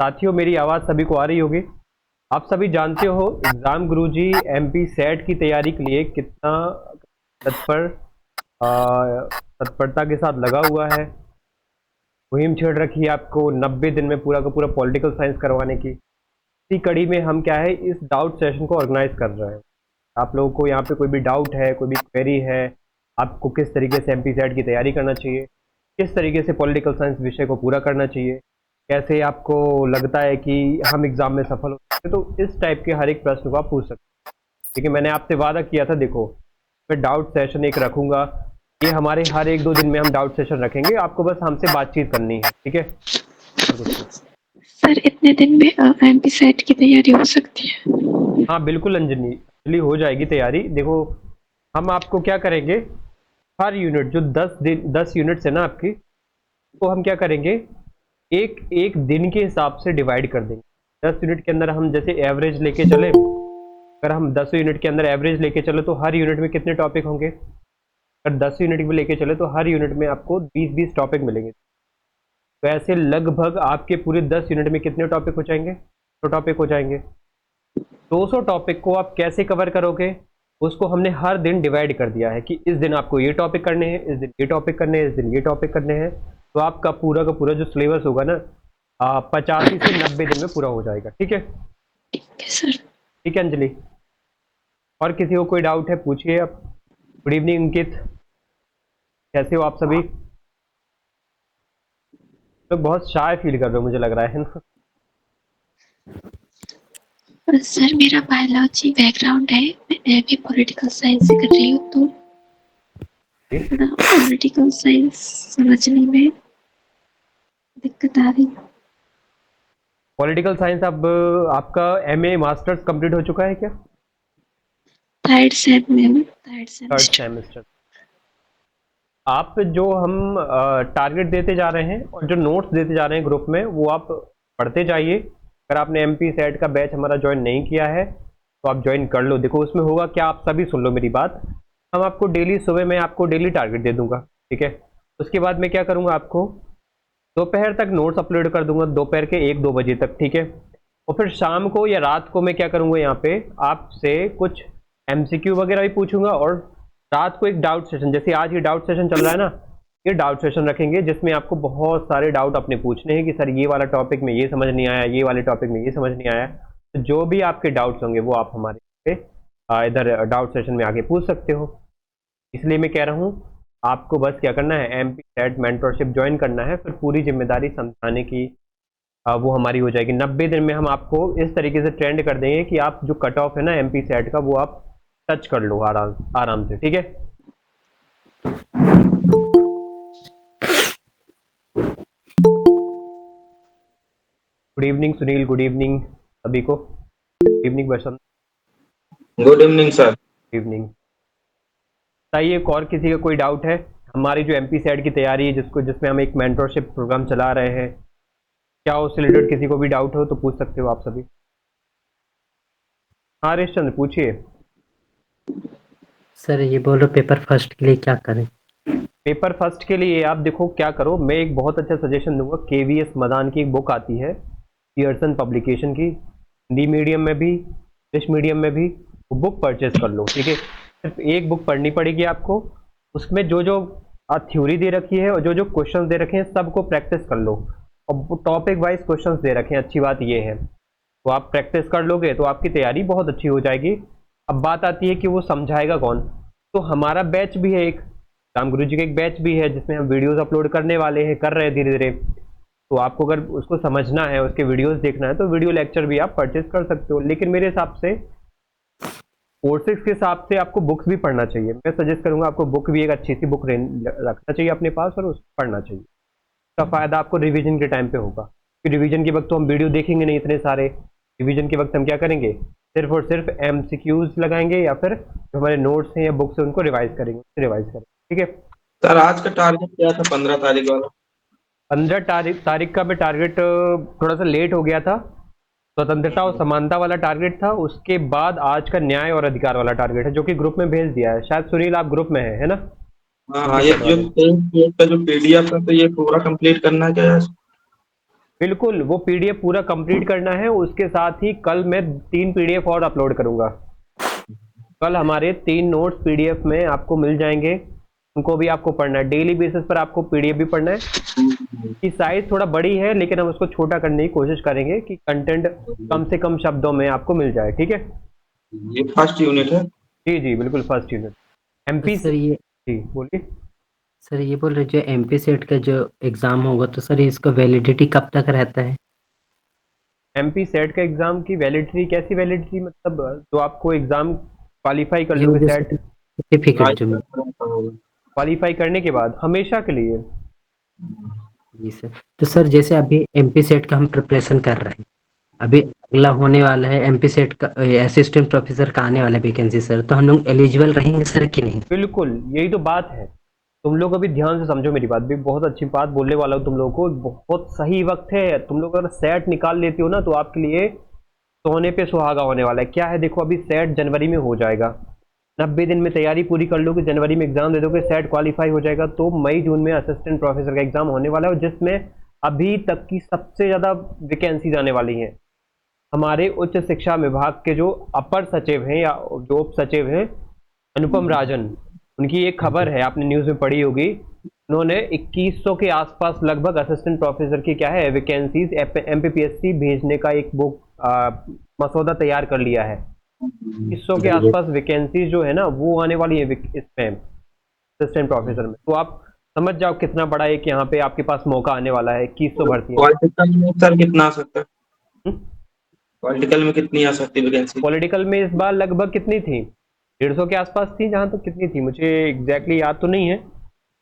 साथियों, मेरी आवाज़ सभी को आ रही होगी। आप सभी जानते हो एग्जाम गुरुजी एमपी सेट की तैयारी के लिए कितना तत्पर तत्परता के साथ लगा हुआ है। मुहिम छेड़ रखी है आपको 90 दिन में पूरा का पूरा पॉलिटिकल साइंस करवाने की। इसी कड़ी में हम क्या है, इस डाउट सेशन को ऑर्गेनाइज कर रहे हैं। आप लोगों को यहाँ पे कोई भी डाउट है, कोई भी क्वेरी है, आपको किस तरीके से एमपी सेट की तैयारी करना चाहिए, किस तरीके से पॉलिटिकल साइंस विषय को पूरा करना चाहिए, कैसे आपको लगता है कि हम एग्जाम में सफल हो सकते हैं, तो इस टाइप के हर एक प्रश्न को आप पूछ सकते हैं। ठीक है, मैंने आपसे वादा किया था, देखो मैं डाउट सेशन एक रखूंगा। ये हमारे हर एक दो दिन में हम डाउट सेशन रखेंगे, आपको बस हमसे बातचीत करनी है। ठीक है, और कुछ नहीं। सर इतने दिन में एमपी सेट की तैयारी हो सकती है? हाँ बिल्कुल अंजलि, अंजलि हो जाएगी तैयारी। देखो, हम आपको क्या करेंगे, हर यूनिट जो 10 यूनिट्स है ना आपकी, तो हम क्या करेंगे, एक एक दिन के हिसाब से डिवाइड कर देंगे। 10 यूनिट के अंदर हम जैसे एवरेज लेके चले, अगर हम 10 यूनिट के अंदर एवरेज लेके चले तो हर यूनिट में कितने टॉपिक होंगे। अगर 10 यूनिट में लेके चले तो हर यूनिट में आपको 20-20 टॉपिक मिलेंगे। तो ऐसे लगभग आपके पूरे 10 यूनिट में कितने टॉपिक हो जाएंगे, 200 टॉपिक हो जाएंगे। 200 टॉपिक को आप कैसे कवर करोगे, उसको हमने हर दिन डिवाइड कर दिया है कि इस दिन आपको ये टॉपिक करने हैं, इस दिन ये टॉपिक करने हैं, इस दिन ये टॉपिक करने हैं। तो आपका पूरा का पूरा जो सिलेबस होगा ना, 85 से 90 दिन में पूरा हो जाएगा। ठीक है, ठीक है सर। ठीक है अंजलि। और किसी को कोई डाउट है पूछिए आप। गुड इवनिंग अंकित, कैसे हो आप सभी? तो बहुत शाय फील कर रहे हो मुझे लग रहा है ना। सर मेरा बायोलॉजी बैकग्राउंड है, मैं भी पॉलिटिकल साइंस से कर रही हूँ, तो थोड़ा पॉलिटिकल साइंस समझने में दिक्कत आ रही है। पॉलिटिकल साइंस, अब आपका एमए मास्टर्स कंप्लीट हो चुका है क्या? थर्ड सेम में हूँ, थर्ड थर्ड सेमेस्टर। सेमेस्टर। आप जो हम टारगेट देते जा रहे हैं और जो नोट्स देते जा रहे हैं ग्रुप में, वो आप पढ़ते जाइए। अगर आपने एमपी सेट का बैच हमारा ज्वाइन नहीं किया है तो आप ज्वाइन कर लो। देखो उसमें होगा क्या, आप सभी सुन लो मेरी बात। हम आपको डेली सुबह में आपको डेली टारगेट दे दूंगा, ठीक है। उसके बाद मैं क्या करूंगा, आपको दोपहर तक नोट्स अपलोड कर दूंगा, दोपहर के 1-2 बजे तक, ठीक है। और फिर शाम को या रात को मैं क्या करूंगा, यहाँ पे आपसे कुछ एमसीक्यू वगैरह भी पूछूंगा। और रात को एक डाउट सेशन, जैसे आज ये डाउट सेशन चल रहा है ना, ये डाउट सेशन रखेंगे जिसमें आपको बहुत सारे डाउट अपने पूछने हैं कि सर ये वाला टॉपिक में ये समझ नहीं आया, ये वाले टॉपिक में ये समझ नहीं आया। तो जो भी आपके डाउट्स होंगे वो आप हमारे पे इधर डाउट सेशन में आके पूछ सकते हो। इसलिए मैं कह रहा हूँ, आपको बस क्या करना है, एमपी सेट मेंटरशिप ज्वाइन करना है, फिर पूरी जिम्मेदारी समझाने की वो हमारी हो जाएगी। 90 दिन में हम आपको इस तरीके से ट्रेंड कर देंगे कि आप जो कट ऑफ है ना एमपी सेट का, वो आप टच कर लो आराम आराम से। ठीक है, good evening Sunil, good evening सभी को, good evening Basant, good evening sir. Good evening. बताइए, और किसी का कोई डाउट है? हमारी जो एमपी सेट की तैयारी है, जिसमें हम एक मेंटरशिप प्रोग्राम चला रहे हैं, क्या उससे रिलेटेड किसी को भी डाउट हो तो पूछ सकते हो आप सभी। हाँ हरीश चंद्र पूछिए। सर ये बोलो, पेपर फर्स्ट के लिए क्या करें? पेपर फर्स्ट के लिए आप देखो क्या करो, मैं एक बहुत अच्छा सजेशन दूंगा। केवीएस मदान की एक बुक आती है, पियर्सन पब्लिकेशन की, हिंदी मीडियम में भी इंग्लिश मीडियम में भी, वो बुक परचेज कर लो। ठीक है, सिर्फ एक बुक पढ़नी पड़ेगी आपको। उसमें जो जो थ्योरी दे रखी है और जो जो क्वेश्चंस दे रखे हैं सबको प्रैक्टिस कर लो। और टॉपिक वाइज क्वेश्चंस दे रखे हैं, अच्छी बात ये है। तो आप प्रैक्टिस कर लोगे तो आपकी तैयारी बहुत अच्छी हो जाएगी। अब बात आती है कि वो समझाएगा कौन। तो हमारा बैच भी है एक, राम गुरु जी का एक बैच भी है जिसमें हम वीडियोस अपलोड करने वाले हैं, कर रहे हैं धीरे धीरे। तो आपको अगर उसको समझना है, उसके वीडियोस देखना है, तो वीडियो लेक्चर भी आप परचेज कर सकते हो। लेकिन मेरे हिसाब से कोर्सेज के हिसाब से आपको बुक्स भी पढ़ना चाहिए। मैं सजेस्ट करूंगा आपको बुक भी एक अच्छी सी बुक रखना चाहिए अपने पास और उसको पढ़ना चाहिए। इसका फायदा आपको रिवीजन के टाइम पे होगा, कि रिवीजन के वक्त तो हम वीडियो देखेंगे नहीं इतने सारे। रिवीजन के वक्त हम क्या करेंगे, सिर्फ और सिर्फ एमसीक्यूज लगाएंगे या फिर जो हमारे नोट्स हैं या बुक्स हैं उनको रिवाइज करेंगे, ठीक है। सर आज का टारगेट क्या था, 15 तारीख वाला? 15 तारीख का मैं टारगेट थोड़ा सा लेट हो गया था। स्वतंत्रता और समानता वाला टारगेट था, उसके बाद आज का न्याय और अधिकार वाला टारगेट है, जो कि ग्रुप में भेज दिया है। शायद सुनील आप ग्रुप में है ना? हाँ हाँ, एमपी ये सेट जो वाले, का जो पीडीएफ है तो ये पूरा कंप्लीट करना है क्या? बिल्कुल, वो पीडीएफ पूरा कंप्लीट करना है। उसके साथ ही कल मैं 3 पीडीएफ और अपलोड करूंगा। कल हमारे 3 नोट्स पीडीएफ में आपको मिल जाएंगे, उनको भी आपको पढ़ना है। डेली बेसिस पर आपको पीडीएफ भी पढ़ना है। की साइज थोड़ा बड़ी है, लेकिन हम उसको छोटा करने की कोशिश करेंगे कि कंटेंट कम से कम शब्दों में आपको मिल जाए। ठीक है ये फर्स्ट यूनिट है। जी जी, बिल्कुल फर्स्ट यूनिट। तो एमपी सर ये जी बोलिए। सर ये बोल रहे जो एमपी सेट का जो एग्जाम होगा तो सर इसका वैलिडिटी कब तक रहता है? एमपी सेट का एग्जाम की वैलिडिटी कैसी वैलिडिटी, मतलब जो आपको एग्जाम क्वालिफाई कर ये लोगे जो सेट सर्टिफिकेट जो क्वालिफाई करने के बाद हमेशा के लिए। जी सर। तो सर जैसे अभी एमपी सेट का हम प्रिपरेशन कर रहे हैं, अभी अगला होने वाला है एमपी सेट का असिस्टेंट प्रोफेसर का आने वाला वैकेंसी सर, तो हम लोग एलिजिबल रहेंगे सर कि नहीं? बिल्कुल, यही तो बात है। तुम लोग अभी ध्यान से समझो मेरी बात, भी बहुत अच्छी बात बोलने वाला हूँ तुम लोगों को। बहुत सही वक्त है, तुम लोग अगर सेट निकाल लेते हो ना तो आपके लिए सोने पे सुहागा होने वाला है। क्या है, देखो अभी सेट जनवरी में हो जाएगा, 90 दिन में तैयारी पूरी कर लोगे, जनवरी में एग्जाम दे दोगे, सेट क्वालिफाई हो जाएगा, तो मई जून में असिस्टेंट प्रोफेसर का एग्जाम होने वाला है, और जिसमें अभी तक की सबसे ज्यादा वैकेंसीज आने वाली हैं। हमारे उच्च शिक्षा विभाग के जो अपर सचिव हैं या जो उप सचिव हैं, अनुपम राजन, उनकी एक खबर है, आपने न्यूज में पढ़ी होगी। उन्होंने 2100 के आसपास लगभग असिस्टेंट प्रोफेसर की क्या है वैकेंसीज एमपीपीएससी भेजने का एक बुक मसौदा तैयार कर लिया है। 2100 के आसपास वैकेंसीज जो है ना वो आने वाली है इसमें असिस्टेंट प्रोफेसर में। तो आप समझ जाओ कितना बड़ा एक यहाँ पे आपके पास मौका आने वाला है। 2100 भर्तियां। पॉलिटिकल में सर कितना आ सकता है? पॉलिटिकल में कितनी आ सकती है वैकेंसी? पॉलिटिकल में इस बार लगभग कितनी थी, 150 के आसपास थी, जहां तक कितनी थी मुझे एग्जैक्टली याद तो नहीं है।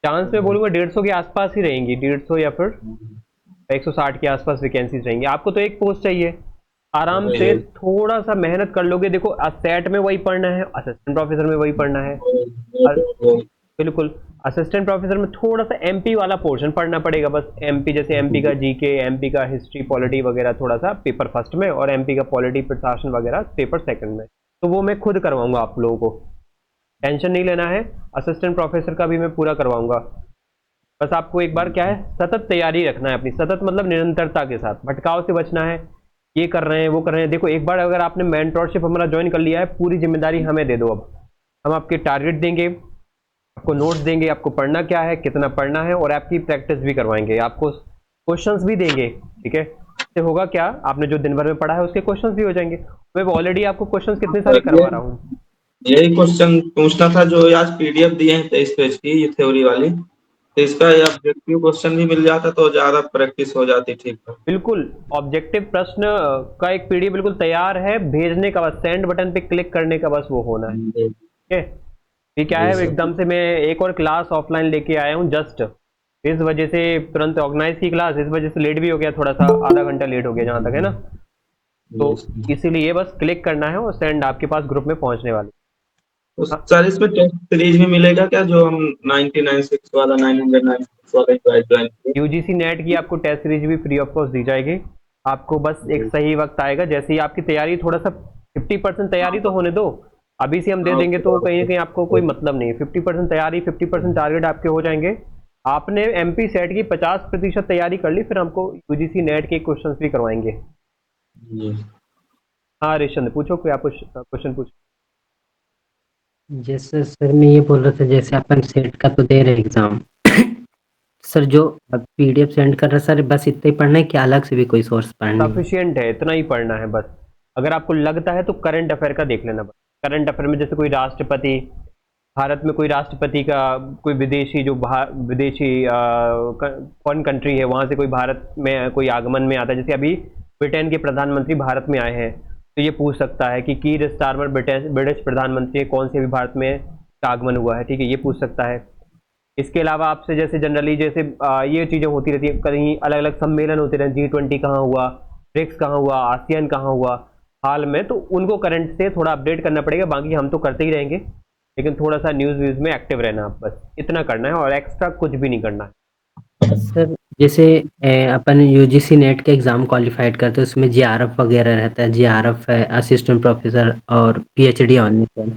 चांस में बोलूंगा 150 के आसपास ही रहेंगी, 150 या फिर 160 के आसपास वैकेंसीज रहेंगी। आपको तो एक पोस्ट चाहिए, आराम से थोड़ा सा मेहनत कर लोगे। देखो सेट में वही पढ़ना है, असिस्टेंट प्रोफेसर में वही पढ़ना है। बिल्कुल, असिस्टेंट प्रोफेसर में थोड़ा सा एमपी वाला पोर्शन पढ़ना पड़ेगा बस। एमपी जैसे एमपी का जीके, एमपी का हिस्ट्री पॉलिटी वगैरह थोड़ा सा पेपर फर्स्ट में, और एमपी का पॉलिटी प्रशासन वगैरह पेपर सेकंड में। तो वो मैं खुद करवाऊंगा, आप लोगों को टेंशन नहीं लेना है। असिस्टेंट प्रोफेसर का भी मैं पूरा करवाऊंगा। बस आपको एक बार क्या है, सतत तैयारी रखना है अपनी। सतत मतलब निरंतरता के साथ, भटकाव से बचना है। ये कर रहे हैं वो कर रहे हैं, देखो एक बार अगर आपने मेंटोरशिप हमारा ज्वाइन कर लिया है, पूरी जिम्मेदारी हमें दे दो। अब हम आपके टारगेट देंगे, आपको नोट्स देंगे, आपको पढ़ना क्या है, कितना पढ़ना है, और आपकी प्रैक्टिस भी करवाएंगे, आपको क्वेश्चंस भी देंगे। ठीक है, इससे होगा क्या, आपने जो दिन भर में पढ़ा है उसके क्वेश्चंस भी हो जाएंगे। मैं ऑलरेडी आपको क्वेश्चंस कितने सारे करवा रहा हूँ। यही क्वेश्चन पूछना था, जो आज पीडीएफ दिए हैं 23 पेज की, ये थ्योरी वाली, तो इसका ये ऑब्जेक्टिव क्वेश्चन भी मिल जाता तो ज्यादा प्रैक्टिस हो जाती। ठीक है, बिल्कुल, ऑब्जेक्टिव प्रश्न का एक पीडीएफ बिल्कुल तैयार है, भेजने का बस, सेंड बटन पे क्लिक करने का बस वो होना है। ठीक है, ये क्या है, एकदम से मैं एक और क्लास ऑफलाइन लेके आया हूँ जस्ट, इस वजह से तुरंत ऑर्गेनाइज की क्लास, इस वजह से लेट भी हो गया, थोड़ा सा आधा घंटा लेट हो गया जहां तक है ना। तो इसीलिए बस क्लिक करना है और सेंड आपके पास ग्रुप में पहुंचने वाली। तो सर इसमें टेस्ट सीरीज में मिलेगा क्या, जो हम 996 वाला 996 वाला ज्वाइन किए? यूजीसी नेट की आपको टेस्ट सीरीज भी फ्री ऑफ कॉस्ट दी जाएगी। आपको बस एक सही वक्त आएगा, जैसे ही आपकी तैयारी थोड़ा सा 50% तैयारी तो होने दो। अभी से हम दे देंगे तो कहीं ना कहीं आपको कोई मतलब नहीं है। 50% तैयारी, 50% टारगेट आपके हो जाएंगे। आपने एमपी सेट की 50% तैयारी कर ली, फिर हमको यूजीसी नेट के क्वेश्चंस भी करवाएंगे। हाँ ऋषंद पूछो, कोई आप क्वेश्चन पूछो। जैसे सर मैं ये बोल रहा था, जैसे अपन सेट का तो दे रहे एग्जाम सर, जो पीडीएफ सेंड कर रहा है सर, बस इतना ही पढ़ना है कि अलग से भी कोई सोर्स पढ़ना है? सफिशियंट है, इतना ही पढ़ना है बस। अगर आपको लगता है तो करंट अफेयर का देख लेना बस। करंट अफेयर में जैसे कोई राष्ट्रपति, भारत में कोई राष्ट्रपति का, कोई विदेशी जो विदेशी फॉरेन कंट्री है वहां से कोई भारत में कोई आगमन में आता है, जैसे अभी ब्रिटेन के प्रधानमंत्री भारत में आए हैं, तो ये पूछ सकता है कि कीर स्टारमर ब्रिटिश प्रधानमंत्री कौन से भी भारत में आगमन हुआ है। ठीक है, ये पूछ सकता है। इसके अलावा आपसे जैसे जनरली जैसे ये चीजें होती रहती है, कहीं अलग अलग सम्मेलन होते रहते, G20 कहाँ हुआ, ब्रिक्स कहाँ हुआ, आसियान कहाँ हुआ हाल में, तो उनको करंट से थोड़ा अपडेट करना पड़ेगा। बाकी हम तो करते ही रहेंगे, लेकिन थोड़ा सा न्यूज व्यूज में एक्टिव रहना, आप बस इतना करना है, और एक्स्ट्रा कुछ भी नहीं करना है। सर जैसे अपन यूजीसी नेट के एग्जाम क्वालिफाइड करते हैं, उसमें जीआरएफ वगैरह रहता है, जीआरएफ है, असिस्टेंट प्रोफेसर और पीएचडी ऑनर।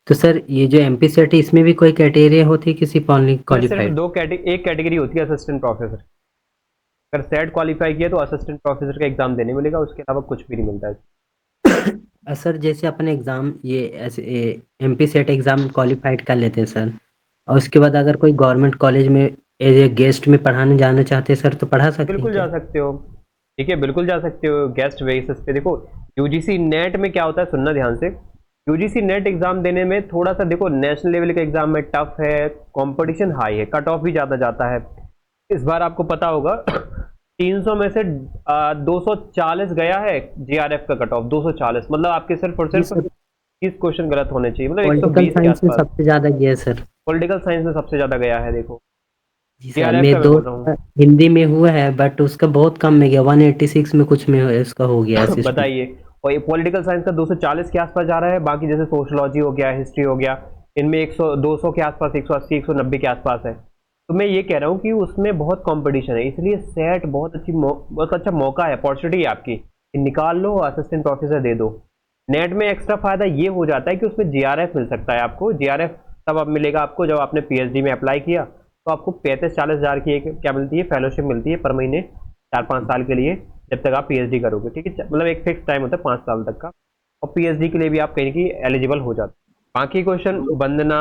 तो सर ये जो एमपी सेट है, इसमें भी कोई क्राइटेरिया होती है किसी सिर्फ क्वालिफाइड? एक कैटेगरी होती है असिस्टेंट प्रोफेसर। अगर सेट क्वालिफाई किया तो असिस्टेंट प्रोफेसर का एग्जाम देने मिलेगा, उसके अलावा कुछ भी नहीं मिलता है। सर जैसे अपने एग्जाम ये ऐसे एमपी सेट एग्जाम क्वालिफाइड कर लेते हैं सर, और उसके बाद अगर कोई गवर्नमेंट कॉलेज में एज ए गेस्ट में पढ़ाने जाना चाहते हैं सर, तो पढ़ा सकते हैं बिल्कुल जा क्या? सकते हो, ठीक है, बिल्कुल जा सकते हो गेस्ट बेसिस पे। देखो यूजीसी नेट में क्या होता है, सुनना ध्यान से, यूजीसी नेट एग्जाम देने में थोड़ा सा देखो नेशनल लेवल का एग्जाम में टफ है, कंपटीशन हाई है, कट ऑफ भी ज़्यादा जाता है। इस बार आपको पता होगा 300 में से 240 गया है जीआरएफ का कट ऑफ, 240, मतलब आपके सिर्फ और जी सिर्फ सर, 30 क्वेश्चन गलत होने चाहिए, मतलब पॉलिटिकल 120 के साइंस में आसपास। सबसे ज्यादा गया है सर। पॉलिटिकल साइंस में सबसे ज़्यादा गया है, देखो जी सर, जीआरएफ का मेरे मैं बोल रहा हूँ। दोस्त हिंदी में हुआ है बट उसका बहुत कम में गया, 186 में कुछ में उसका हो गया असिस्टेंट। बताइए, और ये पॉलिटिकल साइंस का 240 के आसपास जा रहा है, बाकी जैसे सोशलॉजी हो गया, हिस्ट्री हो गया, इनमें 100 200 के आसपास, 180 190 के आसपास है। तो मैं ये कह रहा हूँ कि उसमें बहुत कंपटीशन है, इसलिए सेट बहुत अच्छा मौका है, अपॉर्चुनिटी है आपकी कि निकाल लो, असिस्टेंट प्रोफेसर दे दो। नेट में एक्स्ट्रा फायदा ये हो जाता है कि उसमें जीआरएफ मिल सकता है आपको। जीआरएफ तब अब मिलेगा आपको जब आपने पीएचडी में अप्लाई किया, तो आपको 35-40 हज़ार की एक क्या मिलती है, फेलोशिप मिलती है पर महीने, 4-5 साल के लिए, जब तक आप पीएचडी करोगे, ठीक है, मतलब एक फिक्स टाइम होता है 5 साल तक का, और पीएचडी के लिए भी आप कहीं की एलिजिबल हो जाते हैं। बाकी क्वेश्चन वंदना,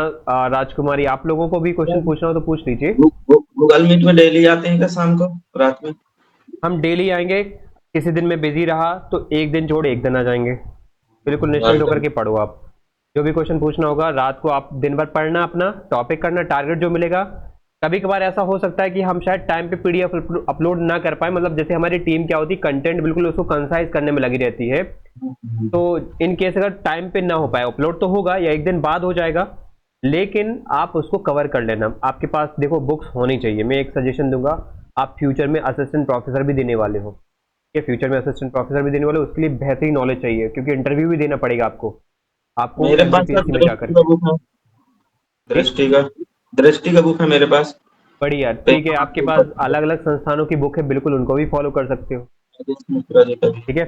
राजकुमारी, आप लोगों को भी क्वेश्चन पूछना हो तो पूछ लीजिए। गूगल मीट में डेली आते हैं क्या शाम को, रात में? हम डेली आएंगे, किसी दिन में बिजी रहा तो एक दिन छोड़ एक दिन आ जाएंगे, बिल्कुल निश्चिंत होकर के पढ़ो आप। जो भी क्वेश्चन पूछना होगा रात को आप दिन भर पढ़ना, अपना टॉपिक करना, टारगेट जो मिलेगा। कभी कभार ऐसा हो सकता है कि हम शायद टाइम पे पीडीएफ अपलोड ना कर पाए, मतलब जैसे हमारी टीम क्या होती है, कंटेंट बिल्कुल उसको कंसाइज करने में लगी रहती है, तो इन केस अगर टाइम पे ना हो पाए, अपलोड तो होगा या एक दिन बाद हो जाएगा, लेकिन आप उसको कवर कर लेना। आपके पास देखो बुक्स होनी चाहिए, मैं एक सजेशन दूंगा, आप फ्यूचर में असिस्टेंट प्रोफेसर भी देने वाले हो, ये फ्यूचर में असिस्टेंट प्रोफेसर भी देने वाले हो, उसके लिए बेहतरीन नॉलेज चाहिए, क्योंकि इंटरव्यू भी देना पड़ेगा आपको मेरे पास एमपीपीएससी में जाकर दृष्टि का के। बुक है, ठीक, दृष्टि का बुक है मेरे पास। बढ़िया, ठीक है, आपके पास अलग अलग संस्थानों की बुक है, बिल्कुल उनको भी फॉलो कर सकते हो, मिश्रा जी का भी। ठीक है,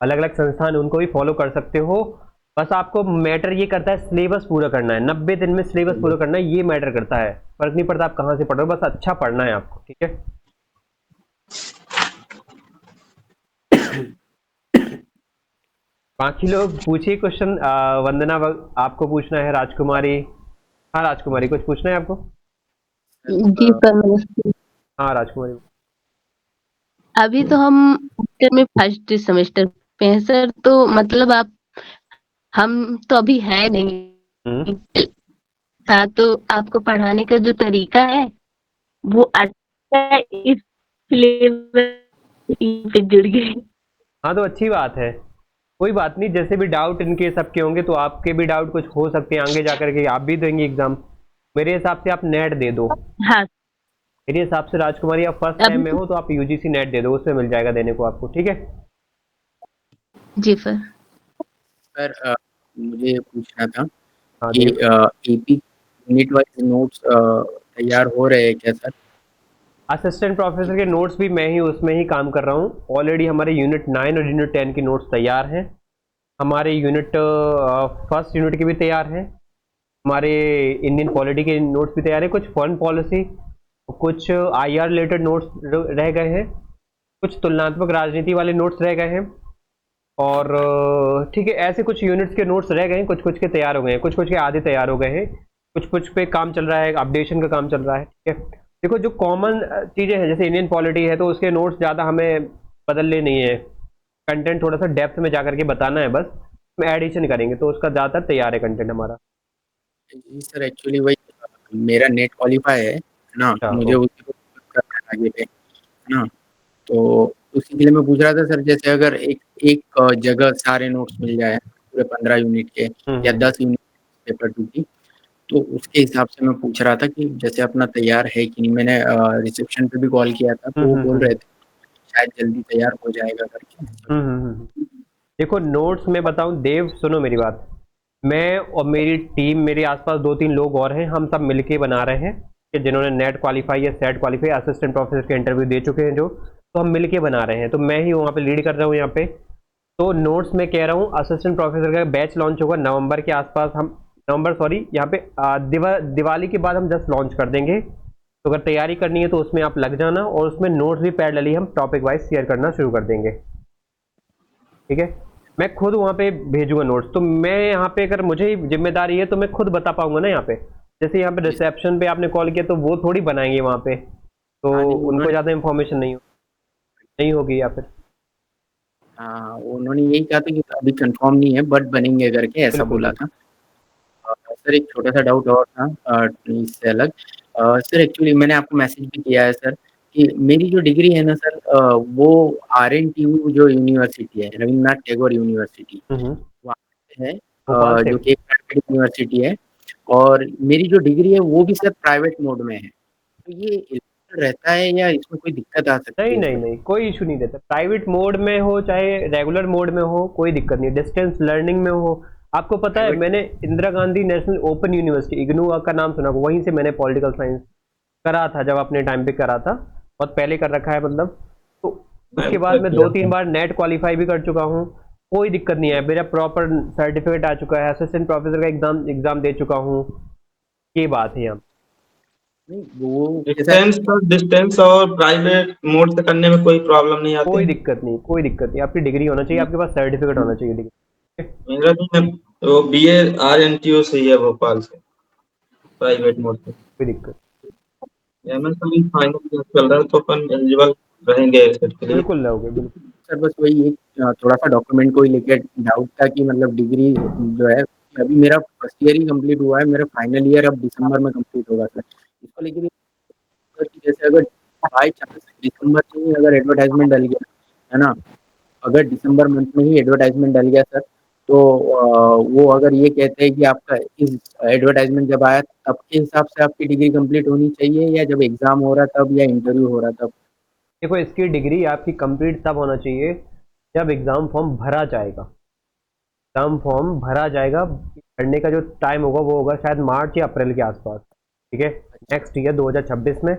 अलग अलग संस्थान उनको भी फॉलो कर सकते हो। बस आपको मैटर ये करता है सिलेबस पूरा करना है, 90 दिन में सिलेबस पूरा करना है, ये मैटर करता है, फर्क नहीं पड़ता आप कहाँ से पढ़ रहे हो, बस अच्छा पढ़ना है आपको, ठीक है। बाकी लोग पूछिए क्वेश्चन, वंदना आपको पूछना है, राजकुमारी, हाँ राजकुमारी कुछ पूछना है आपको? जी सर नमस्ते। हाँ राजकुमारी। अभी तो हम इंटर में फर्स्ट सेमेस्टर पे हैं सर, तो मतलब आप हम तो अभी है नहीं था, तो आपको पढ़ाने का जो तरीका है वो अच्छा है, इसलिए पे जुड़ गए। हाँ तो अच्छी बात है, कोई बात नहीं, जैसे भी डाउट इनके सबके होंगे तो आपके भी डाउट कुछ हो सकते हैं आगे जाकर के, आप भी देंगे एग्जाम, मेरे हिसाब से आप नेट दे दो, हाँ मेरे हिसाब से राजकुमारी आप फर्स्ट टाइम में अभी हो तो आप यूजीसी नेट दे दो, उसमें मिल जाएगा देने को आपको, ठीक है। जी सर। सर मुझे ये पूछना था हाँ कि देव, एपी यूनिट वाइज नोट्स तैयार हो रहे हैं क्या सर? असिस्टेंट प्रोफेसर के नोट्स भी मैं ही उसमें ही काम कर रहा हूँ, ऑलरेडी हमारे यूनिट 9 और यूनिट 10 के नोट्स तैयार हैं, हमारे यूनिट फर्स्ट यूनिट के भी तैयार हैं, हमारे इंडियन पॉलिटी के नोट्स भी तैयार हैं, कुछ फॉरेन पॉलिसी, कुछ आईआर रिलेटेड नोट्स रह गए हैं, कुछ तुलनात्मक राजनीति वाले नोट्स रह गए हैं, और ठीक है, ऐसे कुछ यूनिट्स के नोट्स रह गए हैं, कुछ कुछ के तैयार हो गए हैं, कुछ कुछ के आधे तैयार हो गए हैं, कुछ कुछ पे काम चल रहा है, अपडेशन का काम चल रहा है, ठीक है। देखो जो कॉमन चीज़ें हैं जैसे इंडियन पॉलिटी है तो उसके नोट्स ज़्यादा हमें बदलने नहीं है, कंटेंट थोड़ा सा डेप्थ में जाकर के बताना है, बस में एडिशन करेंगे तो उसका ज़्यादातर तैयार है कंटेंट हमारा। जी सर, एक्चुअली वही मेरा नेट क्वालिफाई है ना, अच्छा, मुझे उसी को करना है आगे पे, है ना, तो उसी के लिए मैं पूछ रहा था सर, जैसे अगर एक जगह सारे नोट्स मिल जाए पूरे 15 यूनिट के या 10 यूनिट पेपर 2 की, तो उसके हिसाब से मैं पूछ रहा था कि जैसे अपना तैयार है कि नहीं। मैंने रिसेप्शन पे भी कॉल किया था तो वो बोल रहे थे शायद जल्दी तैयार हो जाएगा करके। देखो नोट्स मैं बताऊं देव, सुनो मेरी बात, मैं और मेरी टीम, मेरे आसपास 2-3 लोग और हैं, हम सब मिलके बना रहे हैं कि जिन्होंने नेट क्वालिफाई या सेट क्वालिफाई असिस्टेंट प्रोफेसर के इंटरव्यू दे चुके हैं जो, तो हम मिलके बना रहे हैं, तो मैं ही वहाँ पे लीड कर रहा हूँ यहाँ पे। तो नोट्स में कह रहा हूँ असिस्टेंट प्रोफेसर का बैच लॉन्च होगा नवंबर के आसपास, हम नवंबर सॉरी यहाँ पे दिवाली के बाद हम जस्ट लॉन्च कर देंगे, तो अगर तैयारी करनी है तो उसमें आप लग जाना, और उसमें नोट्स भी पैरेलली हम टॉपिक वाइज शेयर करना शुरू कर देंगे, ठीक है। मैं खुद वहाँ पे भेजूंगा नोट्स, तो मैं यहाँ पे अगर मुझे ही जिम्मेदारी है तो मैं खुद बता पाऊंगा ना यहाँ पे। जैसे यहाँ पे रिसेप्शन पे आपने कॉल किया तो वो थोड़ी बनाएंगे वहाँ पे, तो हाँ, नहीं, उनको ज़्यादा इन्फॉर्मेशन नहीं होगी या फिर। हाँ, उन्होंने यही कहा था कि अभी कंफर्म नहीं है बट बनेंगे करके, ऐसा बिल्कुल बोला था। सर एक छोटा सा डाउट और था इससे अलग। सर एक्चुअली मैंने आपको मैसेज भी किया है सर कि मेरी जो डिग्री है ना सर, वो RNTU जो यूनिवर्सिटी है, रविन्द्रनाथ टैगोर यूनिवर्सिटी, वहाँ पे है, भोपाल से। जो कि एक प्राइवेट यूनिवर्सिटी है, और मेरी जो डिग्री है वो भी सर प्राइवेट मोड में है। तो ये illegal रहता है या इसमें कोई दिक्कत आ सकती नहीं है नहीं सर? नहीं, कोई इशू नहीं रहता। प्राइवेट मोड में हो चाहे रेगुलर मोड में हो, कोई दिक्कत नहीं। डिस्टेंस लर्निंग में हो, आपको पता है मैंने Indira Gandhi national open university IGNOU का नाम सुना, वहीं से मैंने पॉलिटिकल साइंस करा था, जब अपने टाइम पे करा था, बहुत पहले कर रखा है मतलब। तो उसके बाद मैं 2-3 बार नेट क्वालिफाई भी कर चुका हूँ, कोई दिक्कत नहीं है। मेरा प्रॉपर सर्टिफिकेट आ चुका है, असिस्टेंट प्रोफेसर का एग्जाम दे चुका हूँ। ये बात है यहाँ। नहीं, वो डिस्टेंस और प्राइवेट मोड से करने में कोई प्रॉब्लम नहीं आती? कोई दिक्कत नहीं, कोई दिक्कत नहीं। आपकी डिग्री होना चाहिए, आपके पास सर्टिफिकेट होना चाहिए डिग्री। मेरा भी वो BA RNTU से ही है, भोपाल से, प्राइवेट मोड से। कोई दिक्कत। MSc फाइनल चल रहा है तो अपन एलिजिबल रहेंगे इसके लिए। बिल्कुल रहोगे, बिल्कुल। सर बस वही एक थोड़ा सा डॉक्यूमेंट को ही लेकर डाउट था कि मतलब डिग्री जो है, अभी मेरा फर्स्ट ईयर ही कंप्लीट हुआ है, मेरा फाइनल ईयर अब दिसंबर में कंप्लीट होगा सर। इसको लेकर सर कि जैसे अगर बाई चांस दिसंबर में ही अगर एडवर्टाइजमेंट डल गया, है ना, अगर दिसंबर मंथ में ही एडवर्टाइजमेंट डल गया सर, तो वो अगर ये कहते हैं कि आपका इस एडवर्टाइजमेंट जब आया तब के हिसाब से आपकी डिग्री कंप्लीट होनी चाहिए, या जब एग्जाम हो रहा तब, या इंटरव्यू हो रहा तब? देखो, इसकी डिग्री आपकी कंप्लीट तब होना चाहिए जब एग्ज़ाम फॉर्म भरा जाएगा। एग्ज़ाम फॉर्म भरा जाएगा, भरने का जो टाइम होगा वो होगा शायद मार्च या अप्रैल के आसपास, ठीक है। नेक्स्ट ईयर 2026 में